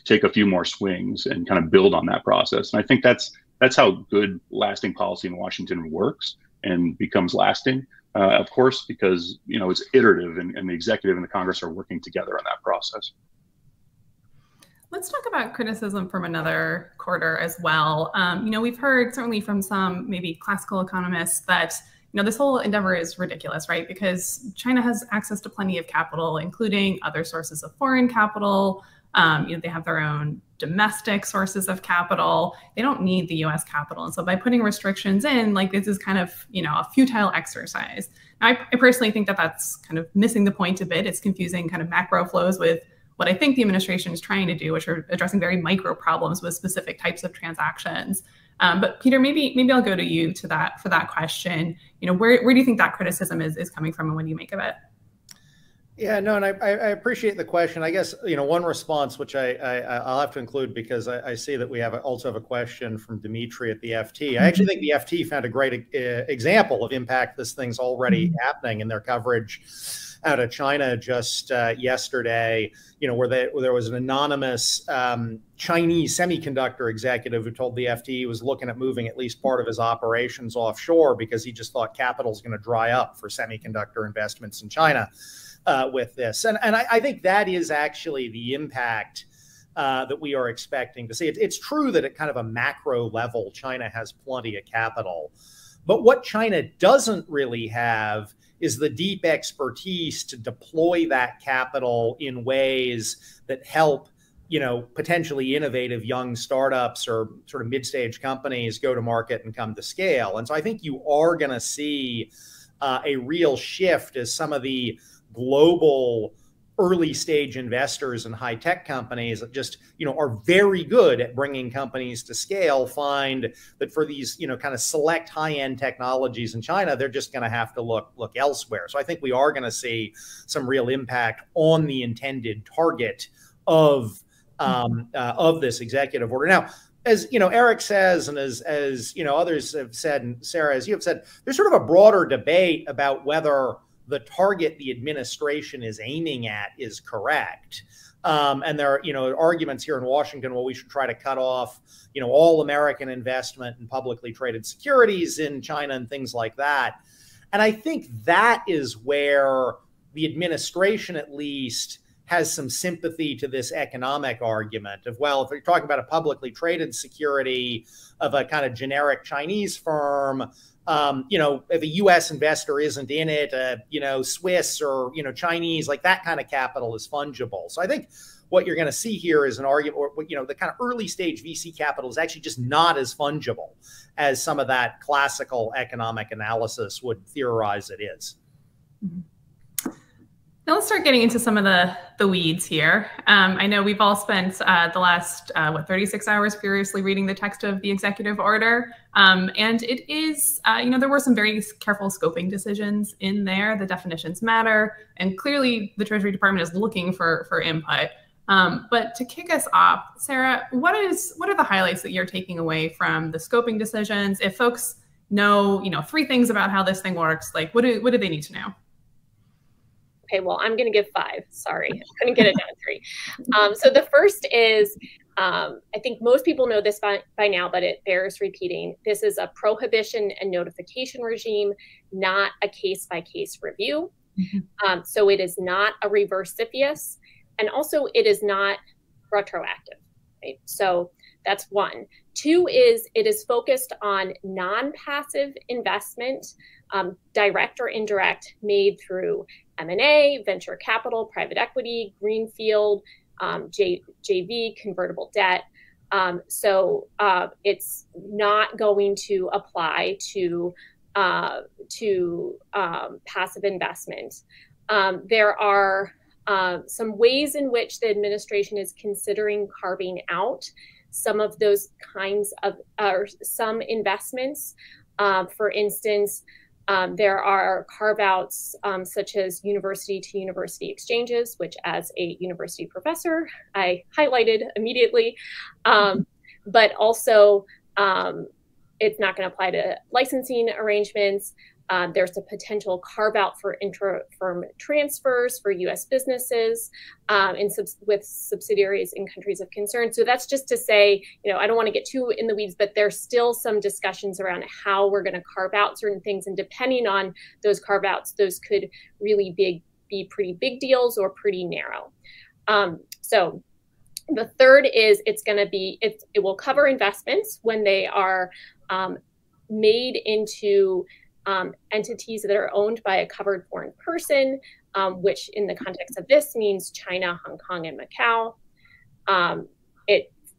take a few more swings and kind of build on that process. And I think that's how good lasting policy in Washington works and becomes lasting. of course, because it's iterative, and the executive and the Congress are working together on that process. Let's talk about criticism from another quarter as well. We've heard certainly from some maybe classical economists that this whole endeavor is ridiculous, right? Because China has access to plenty of capital, including other sources of foreign capital. They have their own domestic sources of capital. They don't need the US capital. And so by putting restrictions in, this is kind of, a futile exercise. Now, I personally think that that's kind of missing the point a bit. It's confusing kind of macro flows with what I think the administration is trying to do, which are addressing very micro problems with specific types of transactions. But Peter, maybe I'll go to you for that question. Where do you think that criticism is coming from, and what do you make of it? Yeah, no, and I appreciate the question. I guess, one response, which I'll have to include because I see that we also have a question from Dimitri at the FT. I actually think the FT found a great example of impact this thing's already happening in their coverage out of China just yesterday, where there was an anonymous Chinese semiconductor executive who told the FT he was looking at moving at least part of his operations offshore because he just thought capital's going to dry up for semiconductor investments in China with this. And I think that is actually the impact that we are expecting to see. It's true that at kind of a macro level, China has plenty of capital. But what China doesn't really have is the deep expertise to deploy that capital in ways that help, potentially innovative young startups or sort of mid-stage companies go to market and come to scale. And so I think you are going to see a real shift as some of the global early stage investors and high tech companies that just, are very good at bringing companies to scale, find that for these, kind of select high end technologies in China, they're just going to have to look elsewhere. So I think we are going to see some real impact on the intended target of this executive order. Now, as Eric says, and as others have said, and Sarah, as you have said, there's sort of a broader debate about whether the target the administration is aiming at is correct. And there are, arguments here in Washington, well, we should try to cut off, all American investment in publicly traded securities in China and things like that. And I think that is where the administration, at least, has some sympathy to this economic argument of, well, if you're talking about a publicly traded security of a kind of generic Chinese firm, if a U.S. investor isn't in it, Swiss or, Chinese, like that kind of capital is fungible. So I think what you're going to see here is an argument, or, the kind of early stage VC capital is actually just not as fungible as some of that classical economic analysis would theorize it is. Mm-hmm. Now let's start getting into some of the weeds here. I know we've all spent the last, 36 hours furiously reading the text of the executive order. And it is, there were some very careful scoping decisions in there. The definitions matter. And clearly the Treasury Department is looking for input. But to kick us off, Sarah, what are the highlights that you're taking away from the scoping decisions? If folks know, 3 things about how this thing works, like what do they need to know? Okay, well, I'm going to give 5. Sorry, I couldn't get it down to 3. So the first is, I think most people know this by now, but it bears repeating. This is a prohibition and notification regime, not a case-by-case review. Mm-hmm. So it is not a reverse CFIUS, and also it is not retroactive. Right? So that's 1. 2 is it is focused on non-passive investment, direct or indirect, made through M&A, venture capital, private equity, greenfield, JV, convertible debt. So it's not going to apply to passive investment. There are some ways in which the administration is considering carving out some of those kinds of some investments. For instance, there are carve-outs such as university-to-university exchanges, which as a university professor, I highlighted immediately. But also, it's not going to apply to licensing arrangements. There's a potential carve out for intra-firm transfers for U.S. businesses with subsidiaries in countries of concern. So that's just to say, I don't want to get too in the weeds, but there's still some discussions around how we're going to carve out certain things. And depending on those carve outs, those could really be pretty big deals or pretty narrow. So the third is it will cover investments when they are made into entities that are owned by a covered foreign person, which in the context of this means China, Hong Kong, and Macau.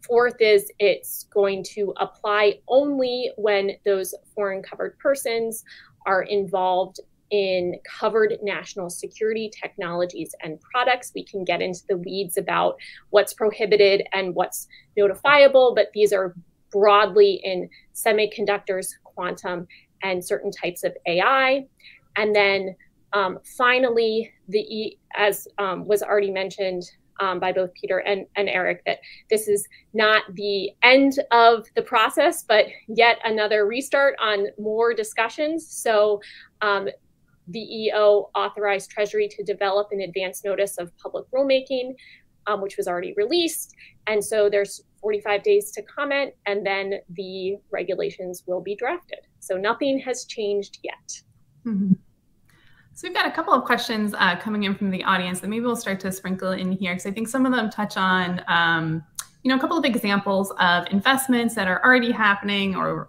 Fourth is it's going to apply only when those foreign covered persons are involved in covered national security technologies and products. We can get into the weeds about what's prohibited and what's notifiable, but these are broadly in semiconductors, quantum, and certain types of AI. And then finally, as was already mentioned by both Peter and Eric, that this is not the end of the process, but yet another restart on more discussions. So the EO authorized Treasury to develop an advance notice of public rulemaking, which was already released. And so there's 45 days to comment, and then the regulations will be drafted. So nothing has changed yet. Mm-hmm. So we've got a couple of questions coming in from the audience that maybe we'll start to sprinkle in here, because I think some of them touch on, a couple of examples of investments that are already happening, or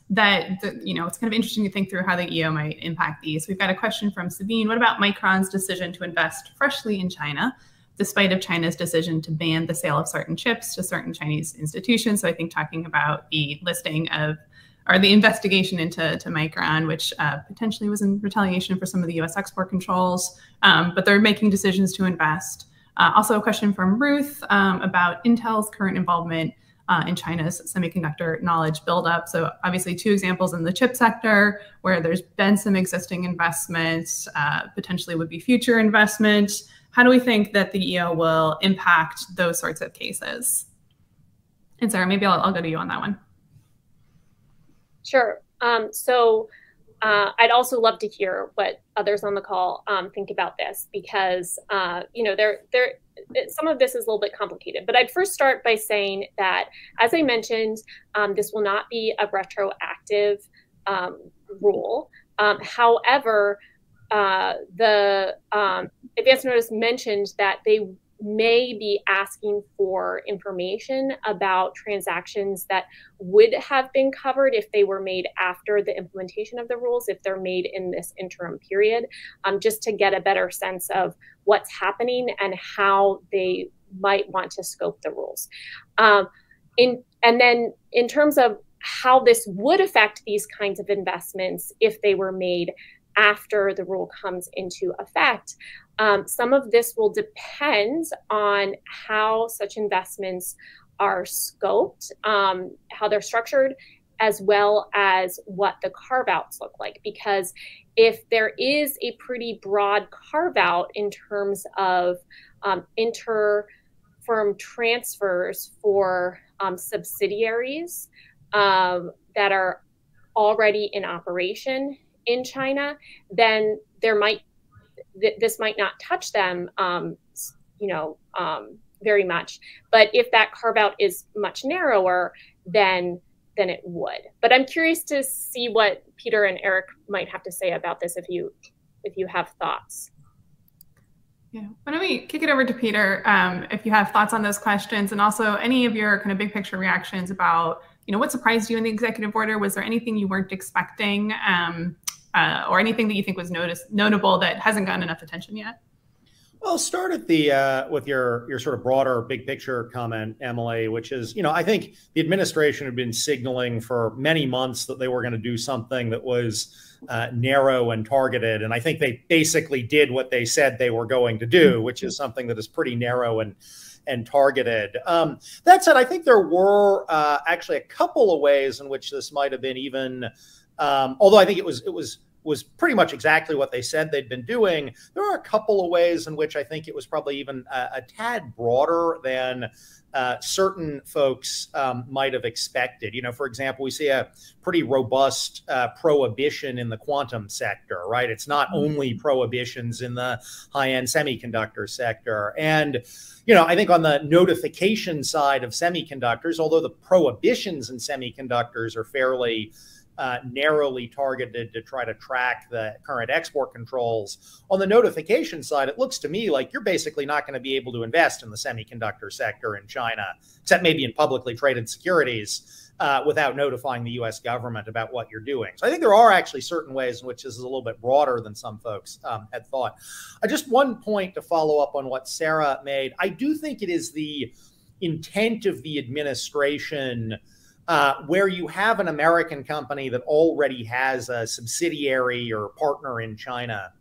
it's kind of interesting to think through how the EO might impact these. We've got a question from Sabine. What about Micron's decision to invest freshly in China, despite of China's decision to ban the sale of certain chips to certain Chinese institutions? So I think talking about the listing of, or the investigation into Micron, which potentially was in retaliation for some of the US export controls, but they're making decisions to invest. Also a question from Ruth about Intel's current involvement in China's semiconductor knowledge buildup. So obviously 2 examples in the chip sector where there's been some existing investments, potentially would be future investments. How do we think that the EO will impact those sorts of cases? And Sarah, maybe I'll go to you on that one. Sure. I'd also love to hear what others on the call think about this, because some of this is a little bit complicated. But I'd first start by saying that, as I mentioned, this will not be a retroactive rule. However, the advance notice mentioned that they may be asking for information about transactions that would have been covered if they were made after the implementation of the rules, if they're made in this interim period, just to get a better sense of what's happening and how they might want to scope the rules. And then in terms of how this would affect these kinds of investments if they were made after the rule comes into effect, some of this will depend on how such investments are scoped, how they're structured, as well as what the carve-outs look like. Because if there is a pretty broad carve-out in terms of inter-firm transfers for subsidiaries that are already in operation in China, then this might not touch them, very much. But if that carve out is much narrower, then it would. But I'm curious to see what Peter and Eric might have to say about this, if you have thoughts. Yeah, why don't we kick it over to Peter, if you have thoughts on those questions, and also any of your kind of big picture reactions about, what surprised you in the executive order? Was there anything you weren't expecting? Or anything that you think was notable that hasn't gotten enough attention yet? Well, I'll start at the with your sort of broader big picture comment, Emily, which is, I think the administration had been signaling for many months that they were going to do something that was narrow and targeted. And I think they basically did what they said they were going to do, which is something that is pretty narrow and targeted. That said, I think there were actually a couple of ways in which this might have been even, although I think it was was pretty much exactly what they said they'd been doing. There are a couple of ways in which I think it was probably even a tad broader than certain folks might have expected. You know, for example, we see a pretty robust prohibition in the quantum sector, right? It's not only prohibitions in the high-end semiconductor sector. And, you know, I think on the notification side of semiconductors, although the prohibitions in semiconductors are fairly narrowly targeted to try to track the current export controls, on the notification side, it looks to me like you're basically not going to be able to invest in the semiconductor sector in China, except maybe in publicly traded securities, without notifying the US government about what you're doing. So I think there are actually certain ways in which this is a little bit broader than some folks had thought. Just one point to follow up on what Sarah made. I do think it is the intent of the administration where you have an American company that already has a subsidiary or partner in China.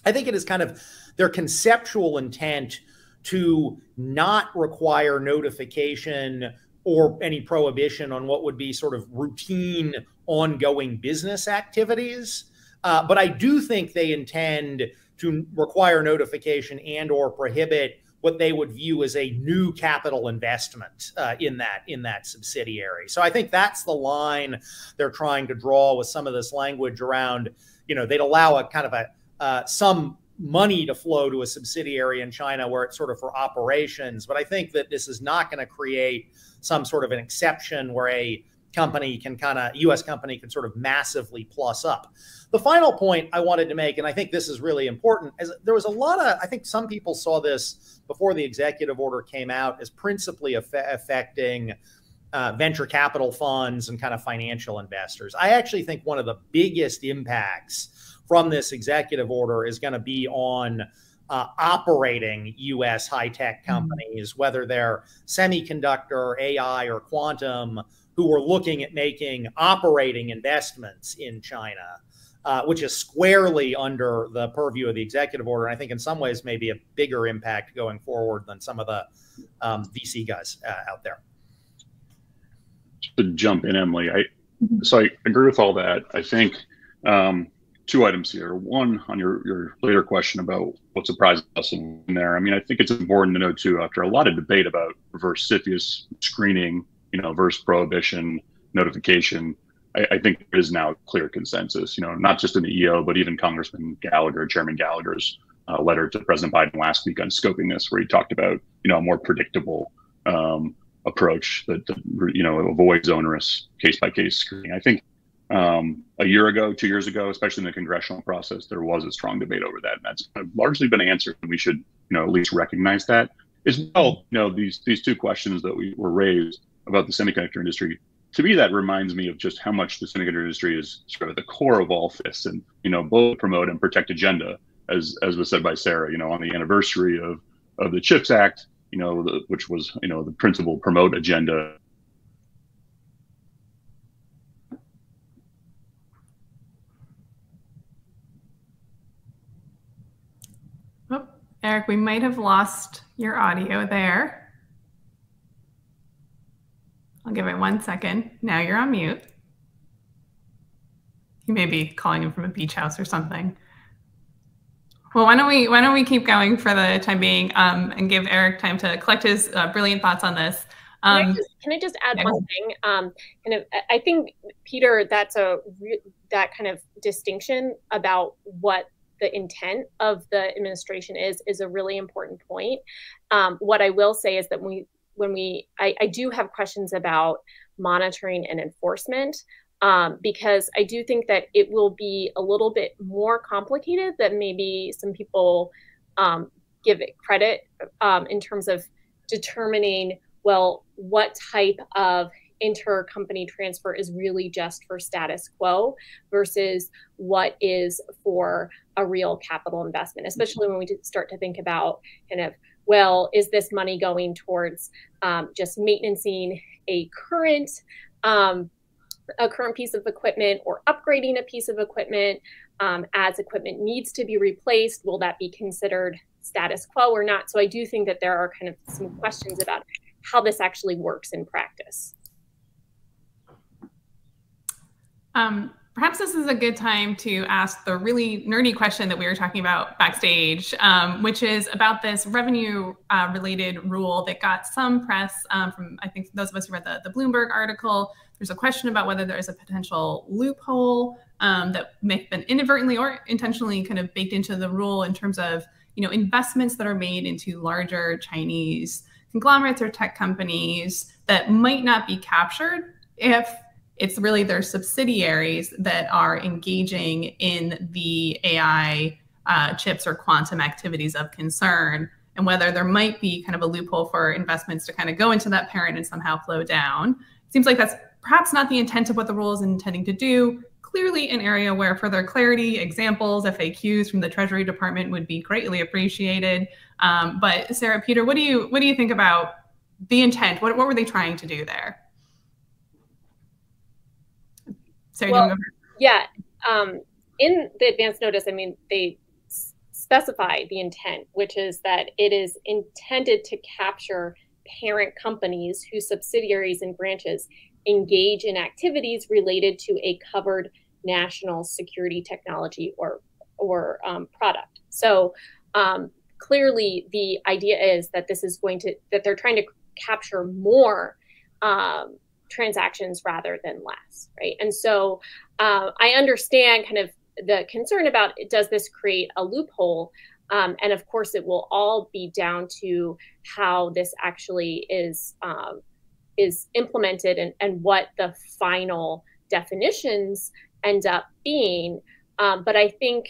I think it is kind of their conceptual intent to not require notification or any prohibition on what would be sort of routine ongoing business activities. But I do think they intend to require notification and or prohibit what they would view as a new capital investment in that subsidiary. So I think that's the line they're trying to draw with some of this language around, you know, they'd allow a kind of a some money to flow to a subsidiary in China where it's sort of for operations. But I think that this is not going to create some sort of an exception where a company can US company can sort of massively plus up. The final point I wanted to make, and I think this is really important, is there was a lot of, I think some people saw this before the executive order came out as principally affecting venture capital funds and kind of financial investors. I actually think one of the biggest impacts from this executive order is going to be on operating US high-tech companies, whether they're semiconductor, AI, or quantum, who are looking at making operating investments in China, which is squarely under the purview of the executive order. And I think in some ways maybe a bigger impact going forward than some of the VC guys out there. To jump in, Emily, so I agree with all that. I think two items here. One, on your later question about what surprised us in there. I mean, I think it's important to know too, after a lot of debate about reverse CFIUS screening, you know, versus prohibition, notification, I think there is now clear consensus, you know, not just in the EO, but even Congressman Gallagher, Chairman Gallagher's letter to President Biden last week on scoping this, where he talked about, you know, a more predictable approach that, you know, avoids onerous case-by-case screening. I think a year ago, 2 years ago, especially in the congressional process, there was a strong debate over that. And that's kind of largely been answered. And we should, you know, at least recognize that. As well, you know, these two questions that were raised about the semiconductor industry, to me, that reminds me of just how much the semiconductor industry is sort of at the core of all this, and, you know, both promote and protect agenda, as was said by Sarah, you know, on the anniversary of the CHIPS Act, you know, which was, you know, the principal promote agenda. Oh, Eric, we might have lost your audio there. I'll give it 1 second. Now you're on mute. You may be calling him from a beach house or something. Well, why don't we keep going for the time being, and give Eric time to collect his brilliant thoughts on this. Can I just add one thing? I think, Peter, that kind of distinction about what the intent of the administration is a really important point. What I will say is that I do have questions about monitoring and enforcement, because I do think that it will be a little bit more complicated than maybe some people give it credit, in terms of determining, well, what type of intercompany transfer is really just for status quo versus what is for a real capital investment, especially when we start to think about kind of, well, is this money going towards just maintaining a current piece of equipment or upgrading a piece of equipment as equipment needs to be replaced? Will that be considered status quo or not? So I do think that there are kind of some questions about how this actually works in practice. Perhaps this is a good time to ask the really nerdy question that we were talking about backstage, which is about this revenue-related rule that got some press from, I think, those of us who read the Bloomberg article. There's a question about whether there is a potential loophole that may have been inadvertently or intentionally kind of baked into the rule in terms of, investments that are made into larger Chinese conglomerates or tech companies that might not be captured if it's really their subsidiaries that are engaging in the AI chips or quantum activities of concern, and whether there might be kind of a loophole for investments to kind of go into that parent and somehow flow down. It seems like that's perhaps not the intent of what the rule is intending to do. Clearly an area where further clarity, examples, FAQs from the Treasury Department would be greatly appreciated. But Sarah, Peter, what do you think about the intent? What were they trying to do there? Sarah, well, yeah. In the advance notice, I mean, they specify the intent, which is that it is intended to capture parent companies whose subsidiaries and branches engage in activities related to a covered national security technology or product. So clearly, the idea is that this is that they're trying to capture more transactions rather than less, right? And so I understand kind of the concern about, does this create a loophole? And of course, it will all be down to how this actually is implemented and what the final definitions end up being. But I think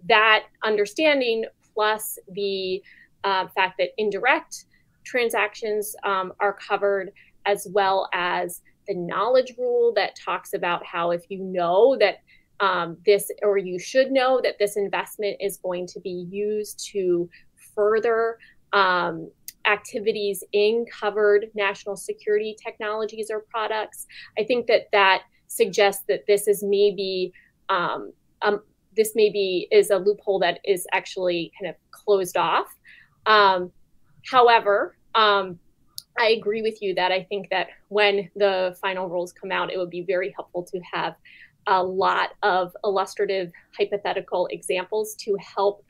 that understanding plus the fact that indirect transactions are covered, as well as the knowledge rule that talks about how if you know that this, or you should know that this investment is going to be used to further activities in covered national security technologies or products. I think that suggests that this is maybe is a loophole that is actually kind of closed off. However, I agree with you that I think that when the final rules come out, it would be very helpful to have a lot of illustrative hypothetical examples to help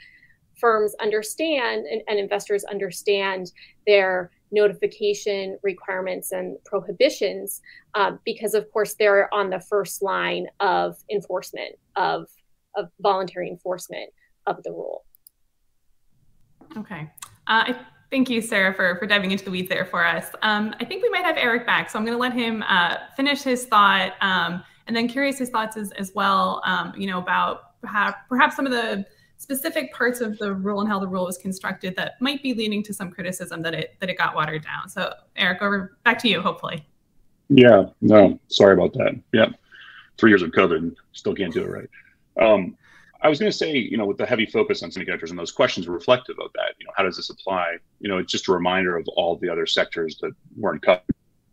firms understand and investors understand their notification requirements and prohibitions, because of course they're on the first line of enforcement, of voluntary enforcement of the rule. Okay. Thank you, Sarah, for diving into the weeds there for us. I think we might have Eric back, so I'm going to let him finish his thought, and then curious his thoughts as well, about perhaps some of the specific parts of the rule and how the rule was constructed that might be leading to some criticism that it got watered down. So, Eric, back to you, hopefully. Yeah, no, sorry about that. Yep, 3 years of COVID, still can't do it right. I was going to say, with the heavy focus on semiconductors, and those questions are reflective of that. How does this apply? It's just a reminder of all the other sectors that weren't covered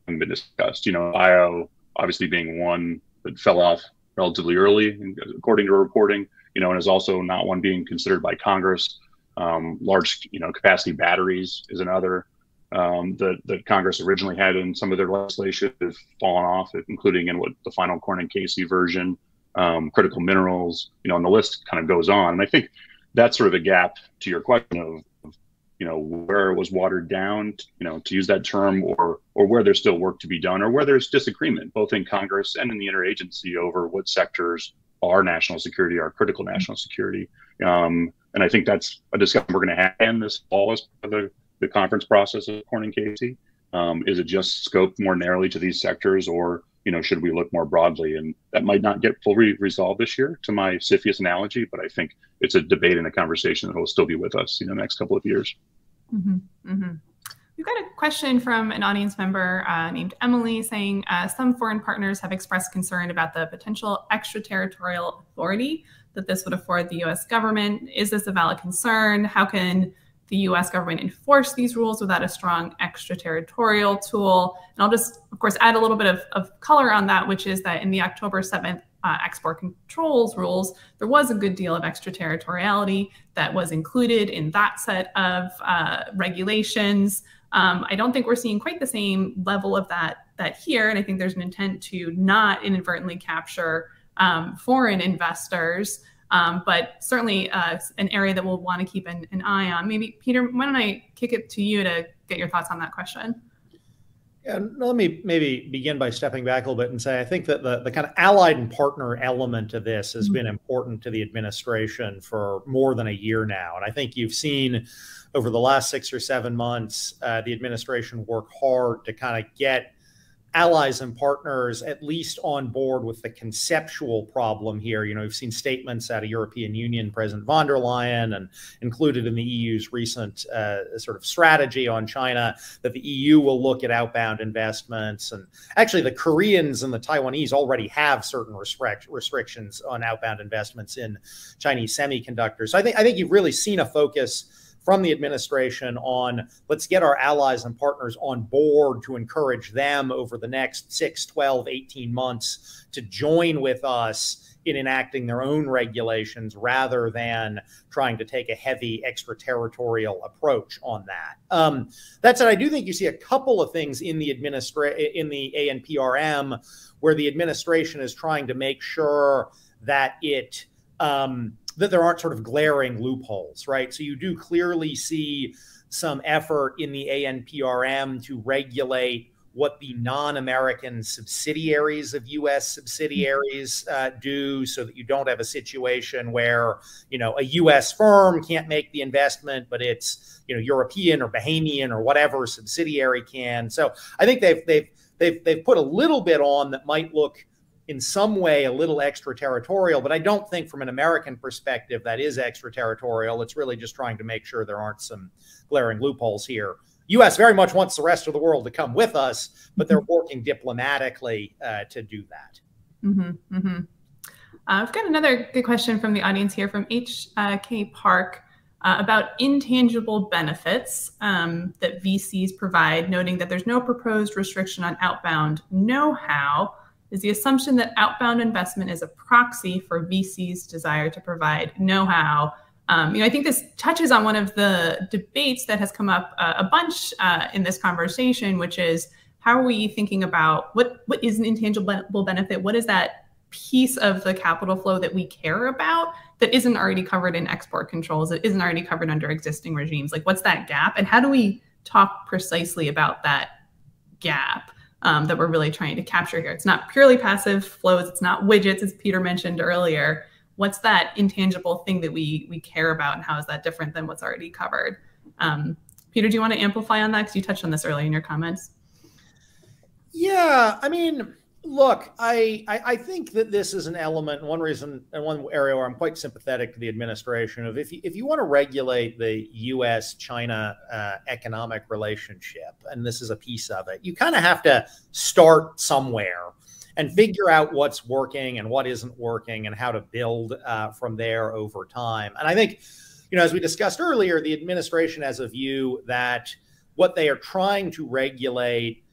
and been discussed. Bio obviously being one that fell off relatively early, according to reporting. And is also not one being considered by Congress. Large, capacity batteries is another that Congress originally had in some of their legislation have fallen off, including in what the final Cornyn Casey version. Critical minerals, and the list kind of goes on. And I think that's sort of a gap to your question of where it was watered down, to use that term, or where there's still work to be done, or where there's disagreement, both in Congress and in the interagency over what sectors are national security, are critical national security. And I think that's a discussion we're going to have in this fall as part of the conference process of Cornyn Casey. Is it just scoped more narrowly to these sectors, or should we look more broadly? And that might not get fully resolved this year, to my CFIUS analogy, but I think it's a debate and a conversation that will still be with us, the next couple of years. Mm-hmm. Mm-hmm. We've got a question from an audience member named Emily saying, some foreign partners have expressed concern about the potential extraterritorial authority that this would afford the U.S. government. Is this a valid concern? How can the U.S. government enforce these rules without a strong extraterritorial tool? And I'll just, of course, add a little bit of color on that, which is that in the October 7th export controls rules, there was a good deal of extraterritoriality that was included in that set of regulations. I don't think we're seeing quite the same level of that here, and I think there's an intent to not inadvertently capture foreign investors, but certainly an area that we'll want to keep an eye on. Maybe, Peter, why don't I kick it to you to get your thoughts on that question? Yeah, let me maybe begin by stepping back a little bit and say I think that the kind of allied and partner element of this has been important to the administration for more than a year now. And I think you've seen over the last 6 or 7 months, the administration work hard to kind of get allies and partners at least on board with the conceptual problem here. You know, we've seen statements out of European Union President von der Leyen and included in the EU's recent sort of strategy on China that the EU will look at outbound investments. And actually the Koreans and the Taiwanese already have certain restrictions on outbound investments in Chinese semiconductors. So I think you've really seen a focus from the administration on let's get our allies and partners on board to encourage them over the next 6, 12, 18 months to join with us in enacting their own regulations rather than trying to take a heavy extraterritorial approach on that. That said, I do think you see a couple of things in the ANPRM where the administration is trying to make sure that it that there aren't sort of glaring loopholes, right? So you do clearly see some effort in the ANPRM to regulate what the non-American subsidiaries of U.S. subsidiaries do, so that you don't have a situation where, you know, a U.S. firm can't make the investment, but it's, you know, European or Bahamian or whatever subsidiary can. So I think they've put a little bit on that might look in some way a little extraterritorial, but I don't think from an American perspective that is extraterritorial. It's really just trying to make sure there aren't some glaring loopholes here. U.S. very much wants the rest of the world to come with us, but they're working diplomatically to do that. I've got another good question from the audience here from H.K. Park about intangible benefits that VCs provide, noting that there's no proposed restriction on outbound know-how. Is the assumption that outbound investment is a proxy for VC's desire to provide know-how? You know, I think this touches on one of the debates that has come up a bunch in this conversation, which is how are we thinking about what is an intangible benefit? What is that piece of the capital flow that we care about that isn't already covered in export controls, that isn't already covered under existing regimes? Like, what's that gap? And how do we talk precisely about that gap that we're really trying to capture here? It's not purely passive flows. It's not widgets, as Peter mentioned earlier. What's that intangible thing that we care about, and how is that different than what's already covered? Peter, do you want to amplify on that? Because you touched on this earlier in your comments. Yeah, I mean, look, I think that this is an element, one reason and one area where I'm quite sympathetic to the administration of if you want to regulate the U.S.-China economic relationship, and this is a piece of it, you kind of have to start somewhere and figure out what's working and what isn't working and how to build from there over time. And I think, you know, as we discussed earlier, the administration has a view that what they are trying to regulate,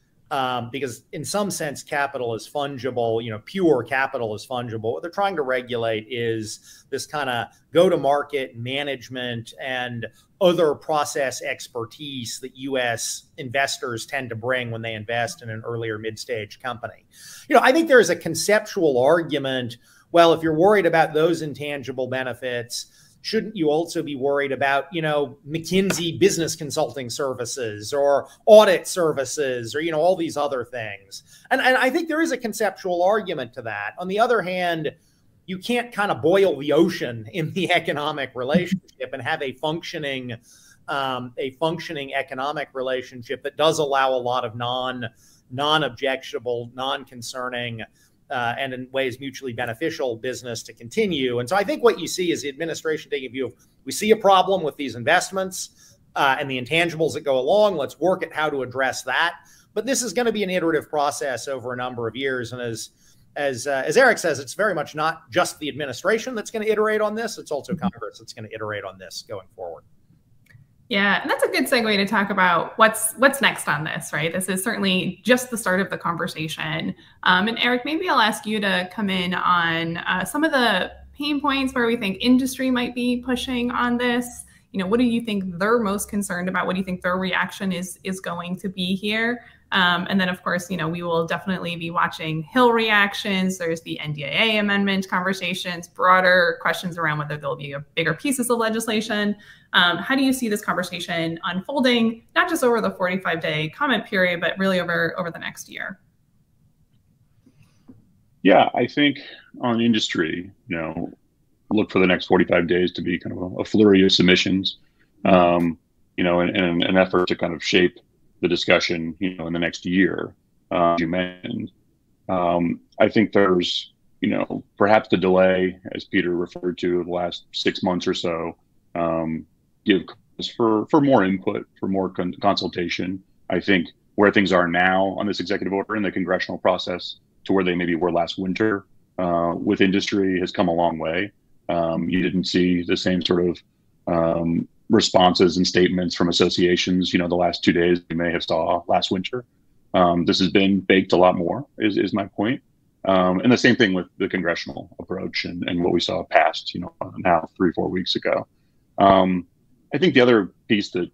because in some sense, capital is fungible, you know, pure capital is fungible. What they're trying to regulate is this kind of go-to-market management and other process expertise that U.S. investors tend to bring when they invest in an earlier mid-stage company. You know, I think there is a conceptual argument, well, if you're worried about those intangible benefits, shouldn't you also be worried about, you know, McKinsey business consulting services or audit services or, you know, all these other things? And I think there is a conceptual argument to that. On the other hand, you can't kind of boil the ocean in the economic relationship and have a functioning economic relationship that does allow a lot of non-objectionable, non-concerning, and in ways mutually beneficial business to continue. And so I think what you see is the administration taking a view of, we see a problem with these investments and the intangibles that go along. Let's work at how to address that. But this is going to be an iterative process over a number of years. And as Eric says, it's very much not just the administration that's going to iterate on this. It's also Congress that's going to iterate on this going forward. Yeah, and that's a good segue to talk about what's next on this, right? This is certainly just the start of the conversation. And Eric, maybe I'll ask you to come in on some of the pain points where we think industry might be pushing on this. You know, what do you think they're most concerned about? What do you think their reaction is going to be here? And then, of course, we will definitely be watching Hill reactions. There's the NDAA amendment conversations, broader questions around whether there'll be bigger pieces of legislation. How do you see this conversation unfolding, not just over the 45-day comment period, but really over the next year? Yeah, I think on industry, look for the next 45 days to be kind of a flurry of submissions, in an effort to kind of shape the discussion, in the next year, as you mentioned. I think there's, perhaps the delay, as Peter referred to, the last 6 months or so, give for more input, for more consultation. I think where things are now on this executive order in the congressional process to where they maybe were last winter with industry has come a long way. You didn't see the same sort of responses and statements from associations, the last 2 days you may have saw last winter. This has been baked a lot more, is my point. And the same thing with the congressional approach and what we saw passed, now 3-4 weeks ago. I think the other piece to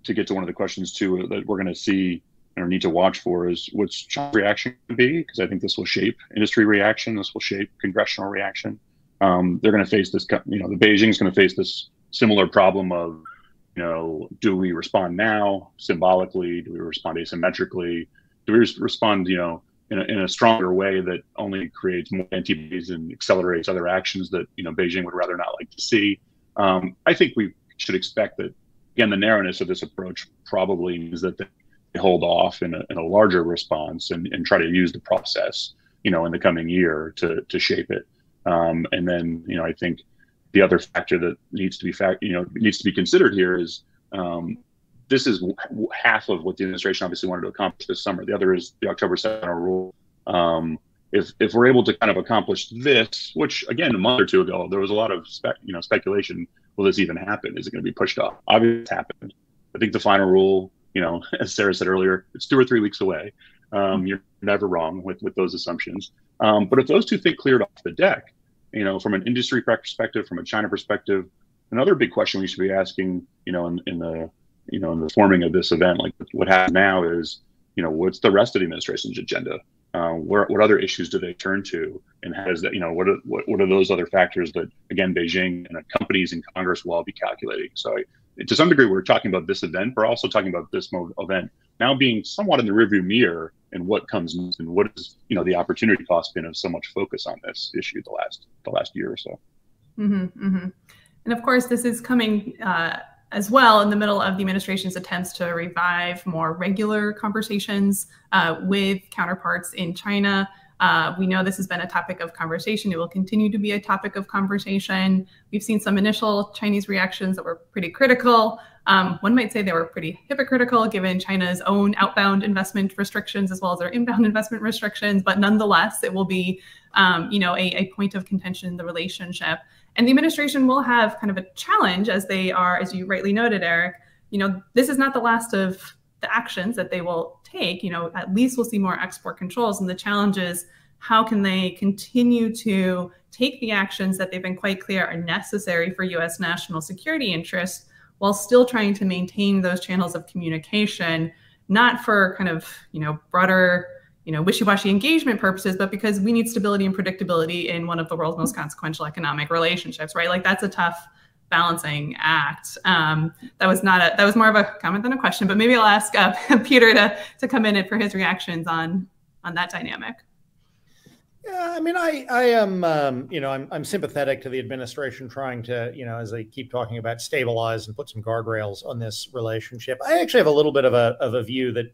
get to one of the questions too, that we're going to see or need to watch for is what's China's reaction to be, because I think this will shape industry reaction. This will shape congressional reaction. They're going to face this, the Beijing's going to face this similar problem of, do we respond now symbolically? Do we respond asymmetrically? Do we respond, in a stronger way that only creates more antibodies and accelerates other actions that, Beijing would rather not like to see? I think we should expect that, again, the narrowness of this approach probably means that they hold off in a larger response and try to use the process, in the coming year to shape it. And then, I think the other factor that needs to be considered here is this is half of what the administration obviously wanted to accomplish this summer. The other is the October 7 rule. If we're able to kind of accomplish this, which again, a month or two ago, there was a lot of speculation. Will this even happen? Is it going to be pushed off? Obviously, it's happened. I think the final rule, as Sarah said earlier, it's 2 or 3 weeks away. You're never wrong with those assumptions. But if those two things cleared off the deck, from an industry perspective, from a China perspective, another big question we should be asking, in the forming of this event, like what happens now is, what's the rest of the administration's agenda? What other issues do they turn to, and how does that, what are those other factors that, again, Beijing and the companies in Congress will all be calculating? So to some degree, we're talking about this event, but also talking about this event now being somewhat in the rearview mirror, and what comes next, and what is, the opportunity cost been of so much focus on this issue the last year or so. Mm-hmm, mm-hmm. And of course, this is coming as well in the middle of the administration's attempts to revive more regular conversations with counterparts in China. We know this has been a topic of conversation. It will continue to be a topic of conversation. We've seen some initial Chinese reactions that were pretty critical. One might say they were pretty hypocritical given China's own outbound investment restrictions as well as their inbound investment restrictions. But nonetheless, it will be a point of contention in the relationship. And the administration will have kind of a challenge, as they are, as you rightly noted, Eric. This is not the last of the actions that they will take. At least we'll see more export controls. And the challenge is, how can they continue to take the actions that they've been quite clear are necessary for U.S. national security interests, while still trying to maintain those channels of communication, not for kind of, broader, wishy-washy engagement purposes, but because we need stability and predictability in one of the world's most consequential economic relationships, right? Like, that's a tough balancing act. That was more of a comment than a question, but maybe I'll ask Peter to come in for his reactions on that dynamic. Yeah, I mean, I am, I'm sympathetic to the administration trying to, as they keep talking about, stabilize and put some guardrails on this relationship. I actually have a little bit of a view that,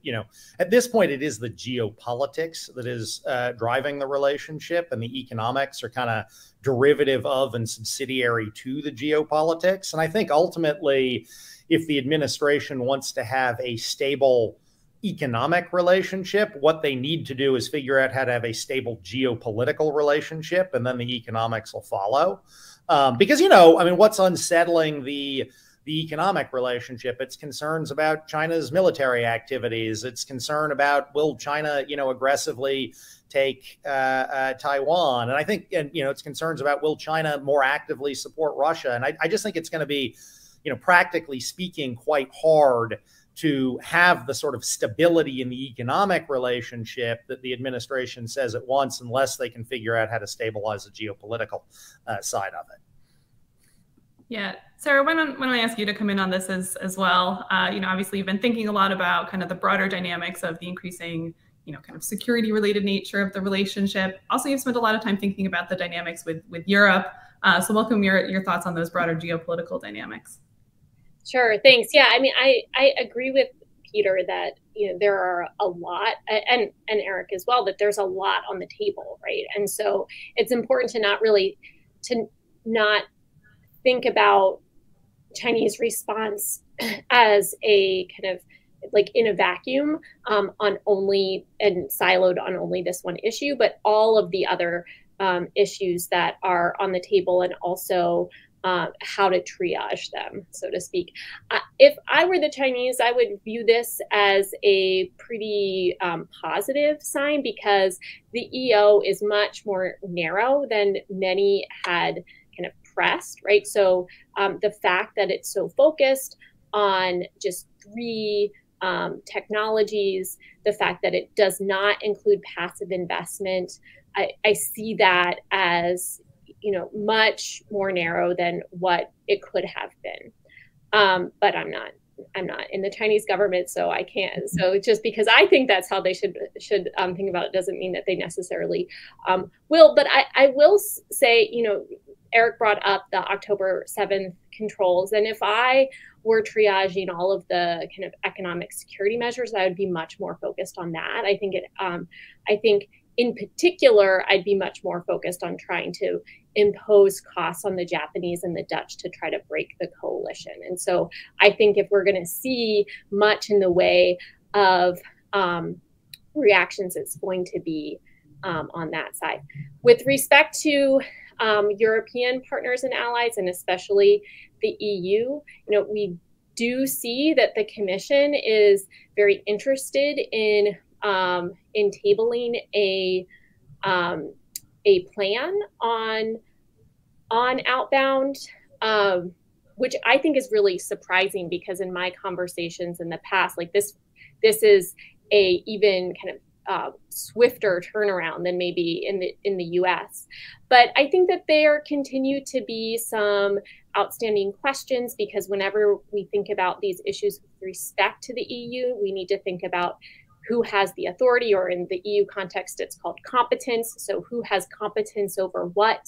at this point, it is the geopolitics that is driving the relationship, and the economics are kind of derivative of and subsidiary to the geopolitics. And I think ultimately, if the administration wants to have a stable economic relationship, what they need to do is figure out how to have a stable geopolitical relationship, and then the economics will follow. Because, what's unsettling the economic relationship? It's concerns about China's military activities. It's concern about, will China, aggressively take Taiwan? And I think, it's concerns about, will China more actively support Russia? And I just think it's going to be, practically speaking, quite hard to have the sort of stability in the economic relationship that the administration says it wants, unless they can figure out how to stabilize the geopolitical side of it. Yeah, Sarah, why don't I ask you to come in on this as well? Obviously you've been thinking a lot about kind of the broader dynamics of the increasing, kind of security related nature of the relationship. Also, you've spent a lot of time thinking about the dynamics with Europe. So welcome your thoughts on those broader geopolitical dynamics. Sure, thanks. Yeah, I mean, I agree with Peter that there are a lot, and Eric as well, that there's a lot on the table, right? And so it's important to not think about Chinese response as a kind of like in a vacuum on only and siloed on only this one issue, but all of the other issues that are on the table, and also how to triage them, so to speak. If I were the Chinese, I would view this as a pretty positive sign, because the EO is much more narrow than many had kind of pressed, right? So the fact that it's so focused on just 3 technologies, the fact that it does not include passive investment, I see that as much more narrow than what it could have been. But I'm not in the Chinese government, so I can't. So just because I think that's how they should think about it doesn't mean that they necessarily will. But I will say, Eric brought up the October 7th controls, and if I were triaging all of the kind of economic security measures, I would be much more focused on that. I think in particular, I'd be much more focused on trying to impose costs on the Japanese and the Dutch to try to break the coalition. And so I think if we're going to see much in the way of reactions, it's going to be on that side. With respect to European partners and allies, and especially the EU, we do see that the Commission is very interested in tabling a plan on outbound, which I think is really surprising, because in my conversations in the past, like this is a even kind of swifter turnaround than maybe in the U.S. But I think that there continue to be some outstanding questions, because whenever we think about these issues with respect to the EU, we need to think about who has the authority, or in the EU context, it's called competence. So who has competence over what?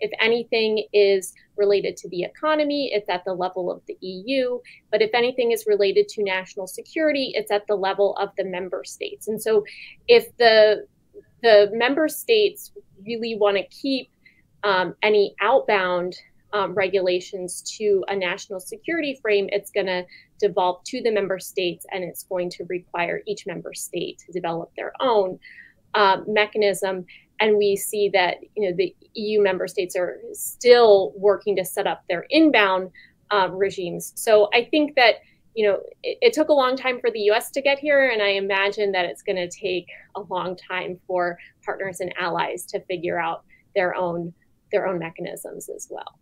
If anything is related to the economy, it's at the level of the EU. But if anything is related to national security, it's at the level of the member states. And so if the member states really want to keep any outbound regulations to a national security frame, it's going to devolve to the member states, and it's going to require each member state to develop their own mechanism. And we see that the EU member states are still working to set up their inbound regimes. So I think that it took a long time for the U.S. to get here, and I imagine that it's going to take a long time for partners and allies to figure out their own mechanisms as well.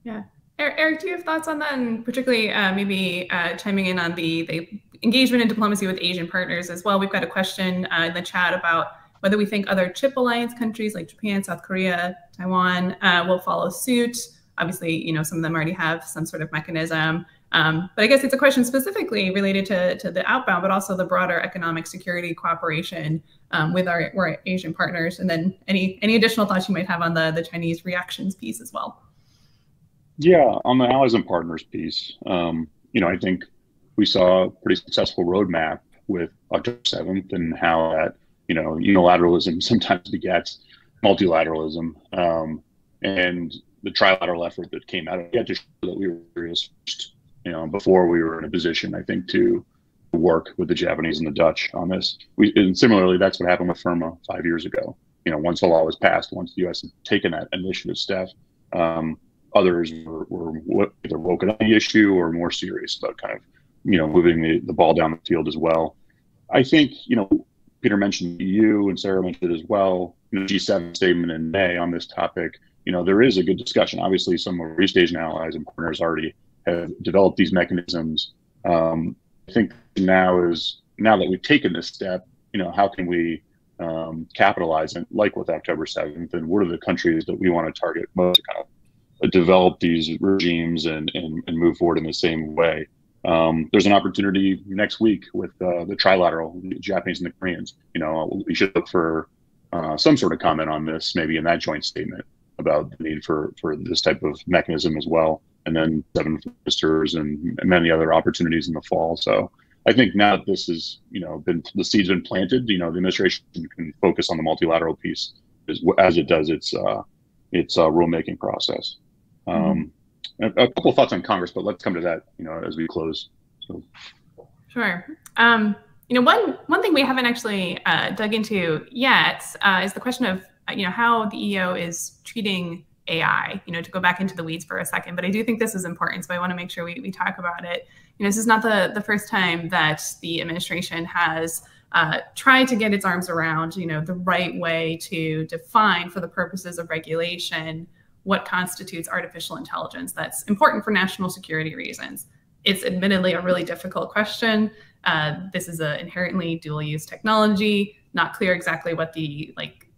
Yeah. Eric, do you have thoughts on that? And particularly maybe chiming in on the engagement and diplomacy with Asian partners as well. We've got a question in the chat about whether we think other chip alliance countries like Japan, South Korea, Taiwan will follow suit. Obviously, some of them already have some sort of mechanism. But I guess it's a question specifically related to the outbound, but also the broader economic security cooperation with our Asian partners. And then any additional thoughts you might have on the Chinese reactions piece as well. Yeah, on the allies and partners piece, I think we saw a pretty successful roadmap with October 7th, and how that, unilateralism sometimes begets multilateralism, and the trilateral effort that came out of it to show that we were serious, before we were in a position, I think, to work with the Japanese and the Dutch on this. And similarly, that's what happened with FIRMA 5 years ago. Once the law was passed, once the U.S. had taken that initiative step, others were either woken up the issue or more serious about kind of, moving the ball down the field as well. I think, Peter mentioned the EU, and Sarah mentioned it as well. G7 statement in May on this topic. There is a good discussion. Obviously, some of our East Asian allies and partners already have developed these mechanisms. think now that we've taken this step, how can we capitalize and like with October 7th, and what are the countries that we want to target most to kind of develop these regimes and move forward in the same way. There's an opportunity next week with the trilateral, the Japanese and the Koreans. We should look for some sort of comment on this, maybe in that joint statement about the need for this type of mechanism as well. And then 7 ministers and many other opportunities in the fall. So I think now that this has, the seeds been planted, the administration can focus on the multilateral piece as it does its rulemaking process. A couple of thoughts on Congress, but let's come to that, as we close. So. Sure. One thing we haven't actually dug into yet is the question of how the EO is treating AI. To go back into the weeds for a second, but I do think this is important, so I want to make sure we talk about it. This is not the first time that the administration has tried to get its arms around, the right way to define, for the purposes of regulation, what constitutes artificial intelligence that's important for national security reasons. It's admittedly a really difficult question. This is an inherently dual-use technology. Not clear exactly what the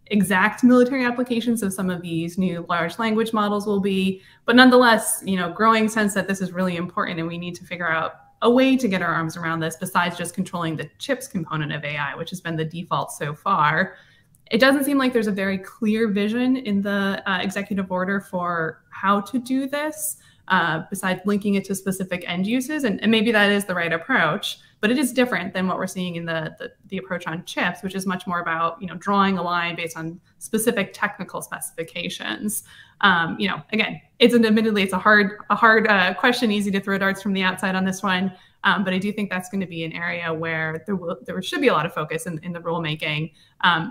exact military applications of some of these new large language models will be, but nonetheless, growing sense that this is really important, and we need to figure out a way to get our arms around this besides just controlling the chips component of AI, which has been the default so far. It doesn't seem like there's a very clear vision in the executive order for how to do this, besides linking it to specific end uses. And maybe that is the right approach, but it is different than what we're seeing in the approach on chips, which is much more about, drawing a line based on specific technical specifications. Again, it's a hard question, easy to throw darts from the outside on this one. But I do think that's going to be an area where there should be a lot of focus in the rulemaking.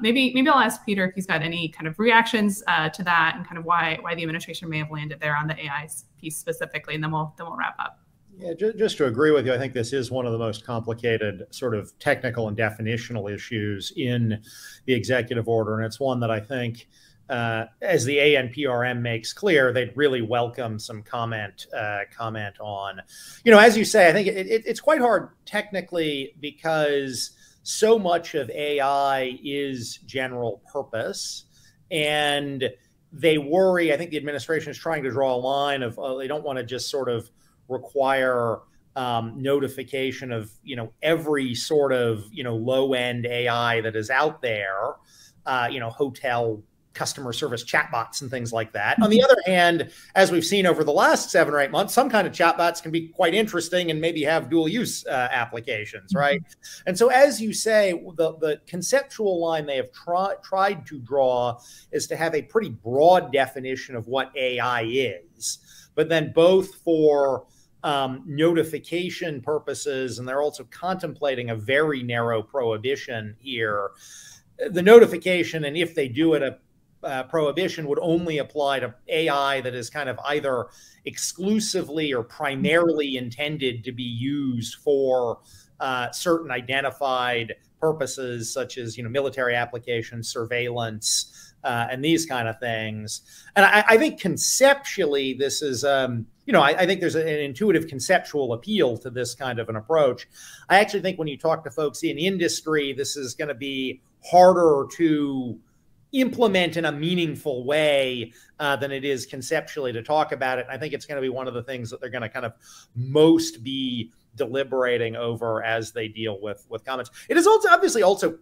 Maybe I'll ask Peter if he's got any kind of reactions to that, and kind of why the administration may have landed there on the AI piece specifically, and then we'll wrap up. Yeah, just to agree with you, I think this is one of the most complicated sort of technical and definitional issues in the executive order, and it's one that I think, as the ANPRM makes clear, they'd really welcome some comment on. As you say, I think it's quite hard technically because so much of AI is general purpose, and they worry. I think the administration is trying to draw a line of they don't want to just sort of require notification of every sort of low-end AI that is out there, hotel customer service chatbots and things like that. On the other hand, as we've seen over the last 7 or 8 months, some kind of chatbots can be quite interesting and maybe have dual use applications, right? And so, as you say, the conceptual line they have tried to draw is to have a pretty broad definition of what AI is, but then both for notification purposes, and they're also contemplating a very narrow prohibition here. The notification, and if they do it, prohibition would only apply to AI that is kind of either exclusively or primarily intended to be used for certain identified purposes, such as military applications, surveillance, and these kind of things. And I think conceptually this is I think there's an intuitive conceptual appeal to this kind of an approach. I actually think when you talk to folks in industry, this is going to be harder to implement in a meaningful way than it is conceptually to talk about it. And I think it's going to be one of the things that they're going to kind of most be deliberating over as they deal with comments. It is also obviously also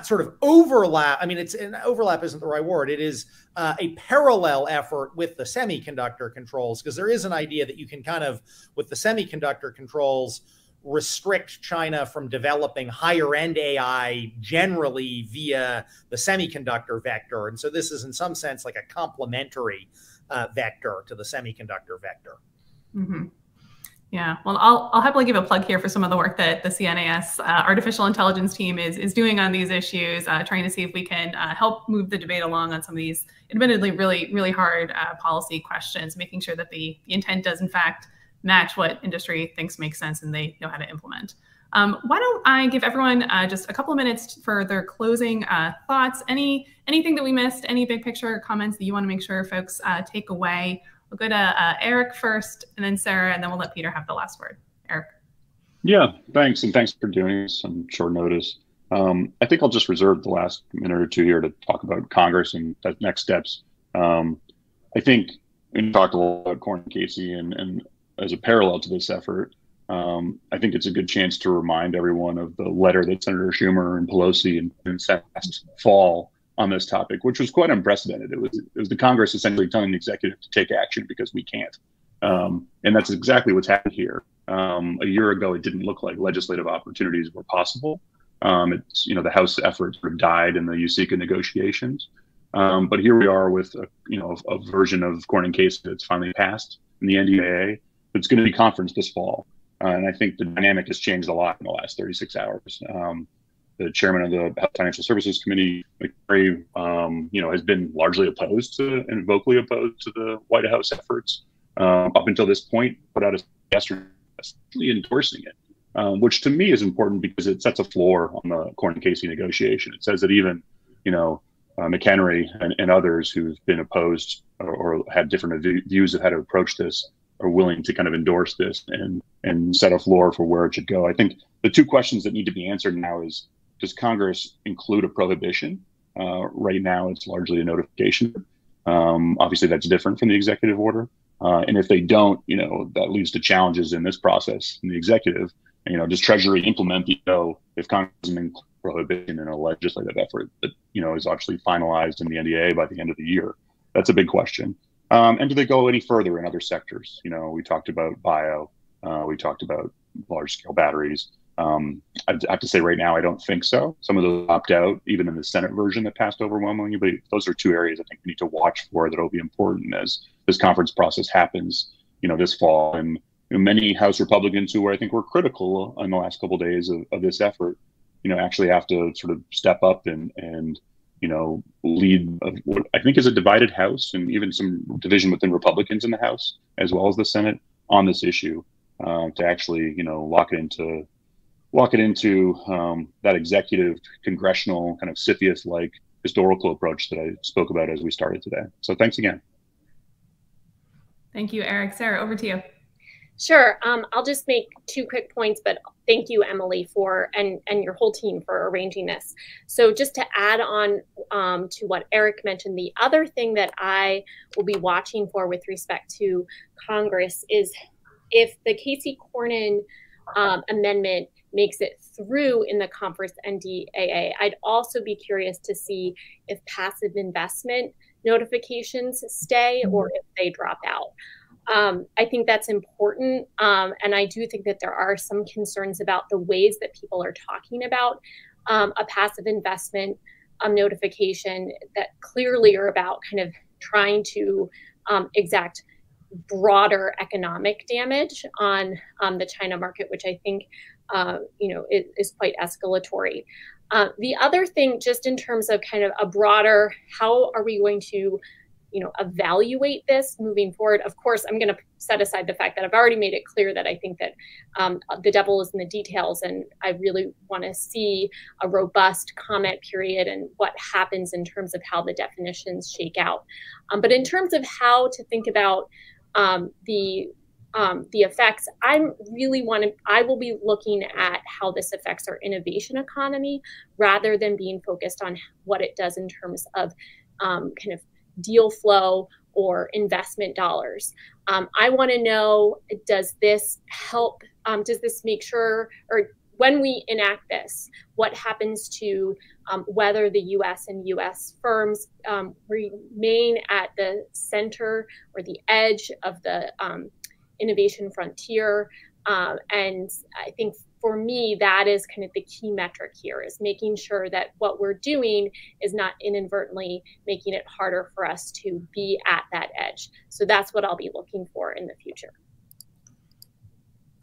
sort of overlap. I mean, overlap isn't the right word. It is a parallel effort with the semiconductor controls, because there is an idea that you can kind of, with the semiconductor controls, restrict China from developing higher end AI generally via the semiconductor vector. And so this is in some sense like a complementary vector to the semiconductor vector. Mm-hmm. Yeah, well, I'll happily give a plug here for some of the work that the CNAS artificial intelligence team is doing on these issues, trying to see if we can help move the debate along on some of these admittedly really hard policy questions, making sure that the intent does in fact match what industry thinks makes sense and they know how to implement. Why don't I give everyone just a couple of minutes for their closing thoughts, anything that we missed, any big picture comments that you want to make sure folks take away. We'll go to Eric first, and then Sarah, and then we'll let Peter have the last word. Eric. Yeah, thanks. And thanks for doing this on short notice. I think I'll just reserve the last minute or two here to talk about Congress and the next steps. I think we talked a lot about Cornyn Casey, and as a parallel to this effort, I think it's a good chance to remind everyone of the letter that Senator Schumer and Pelosi sent last fall on this topic, which was quite unprecedented. It was the Congress essentially telling the executive to take action because we can't. And that's exactly what's happened here. A year ago, it didn't look like legislative opportunities were possible. It's, the House effort sort of died in the USICA negotiations. But here we are with a version of Cornyn Casey that's finally passed in the NDAA. It's going to be conferenced this fall. And I think the dynamic has changed a lot in the last 36 hours. The chairman of the House Financial Services Committee, McCary, has been largely opposed to and vocally opposed to the White House efforts up until this point, put out a yesterday endorsing it, which to me is important because it sets a floor on the Cornyn Casey negotiation. It says that even, McHenry and others who've been opposed or had different views of how to approach this are willing to kind of endorse this and set a floor for where it should go. I think the two questions that need to be answered now is, does Congress include a prohibition? Right now, it's largely a notification. Obviously, that's different from the executive order. And if they don't, that leads to challenges in this process in the executive. Does Treasury implement if Congress doesn't include prohibition in a legislative effort that, is actually finalized in the NDAA by the end of the year? That's a big question. And do they go any further in other sectors? We talked about bio. We talked about large scale batteries. I have to say right now, I don't think so. Some of those opt out, even in the Senate version that passed overwhelmingly. But those are two areas I think we need to watch for that will be important as this conference process happens, this fall. And many House Republicans who I think were critical in the last couple of days of this effort, actually have to sort of step up and lead what I think is a divided House and even some division within Republicans in the House as well as the Senate on this issue to actually, lock it into that executive congressional kind of CFIUS-like historical approach that I spoke about as we started today. So thanks again. Thank you, Eric. Sarah, over to you. Sure. I'll just make two quick points, but thank you, Emily, and your whole team for arranging this. So just to add on to what Eric mentioned, the other thing that I will be watching for with respect to Congress is if the Casey-Cornyn amendment makes it through in the conference NDAA, I'd also be curious to see if passive investment notifications stay or if they drop out. I think that's important. And I do think that there are some concerns about the ways that people are talking about a passive investment notification that clearly are about kind of trying to exact broader economic damage on the China market, which I think is quite escalatory. The other thing, just in terms of kind of a broader, how are we going to evaluate this moving forward? Of course, I'm going to set aside the fact that I've already made it clear that I think that the devil is in the details, and I really want to see a robust comment period and what happens in terms of how the definitions shake out. But in terms of how to think about the effects, I will be looking at how this affects our innovation economy rather than being focused on what it does in terms of kind of deal flow or investment dollars. I want to know, does this help, does this make sure, or when we enact this, what happens to whether the US and US firms remain at the center or the edge of the innovation frontier? And I think for me, that is kind of the key metric here, is making sure that what we're doing is not inadvertently making it harder for us to be at that edge. So that's what I'll be looking for in the future.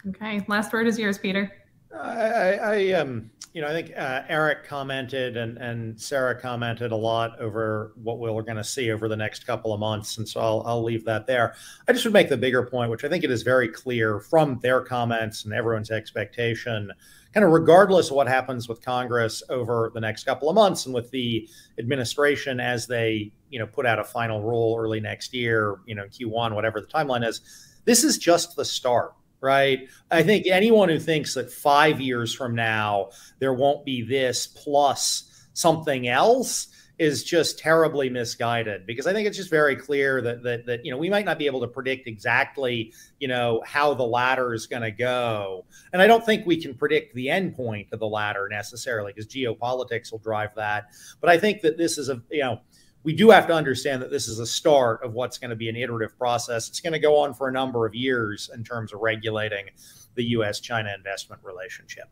Okay, last word is yours, Peter. I think Eric commented and Sarah commented a lot over what we're going to see over the next couple of months, and so I'll leave that there. I just would make the bigger point, which I think it is very clear from their comments and everyone's expectation, kind of regardless of what happens with Congress over the next couple of months and with the administration as they put out a final rule early next year, Q1, whatever the timeline is. This is just the start. right? I think anyone who thinks that 5 years from now there won't be this plus something else is just terribly misguided, because I think it's just very clear that you know, we might not be able to predict exactly, you know, how the ladder is going to go, and I don't think we can predict the end point of the ladder necessarily, because geopolitics will drive that. But I think that this is a, you know, we do have to understand that this is a start of what's going to be an iterative process. It's going to go on for a number of years in terms of regulating the U.S.-China investment relationship.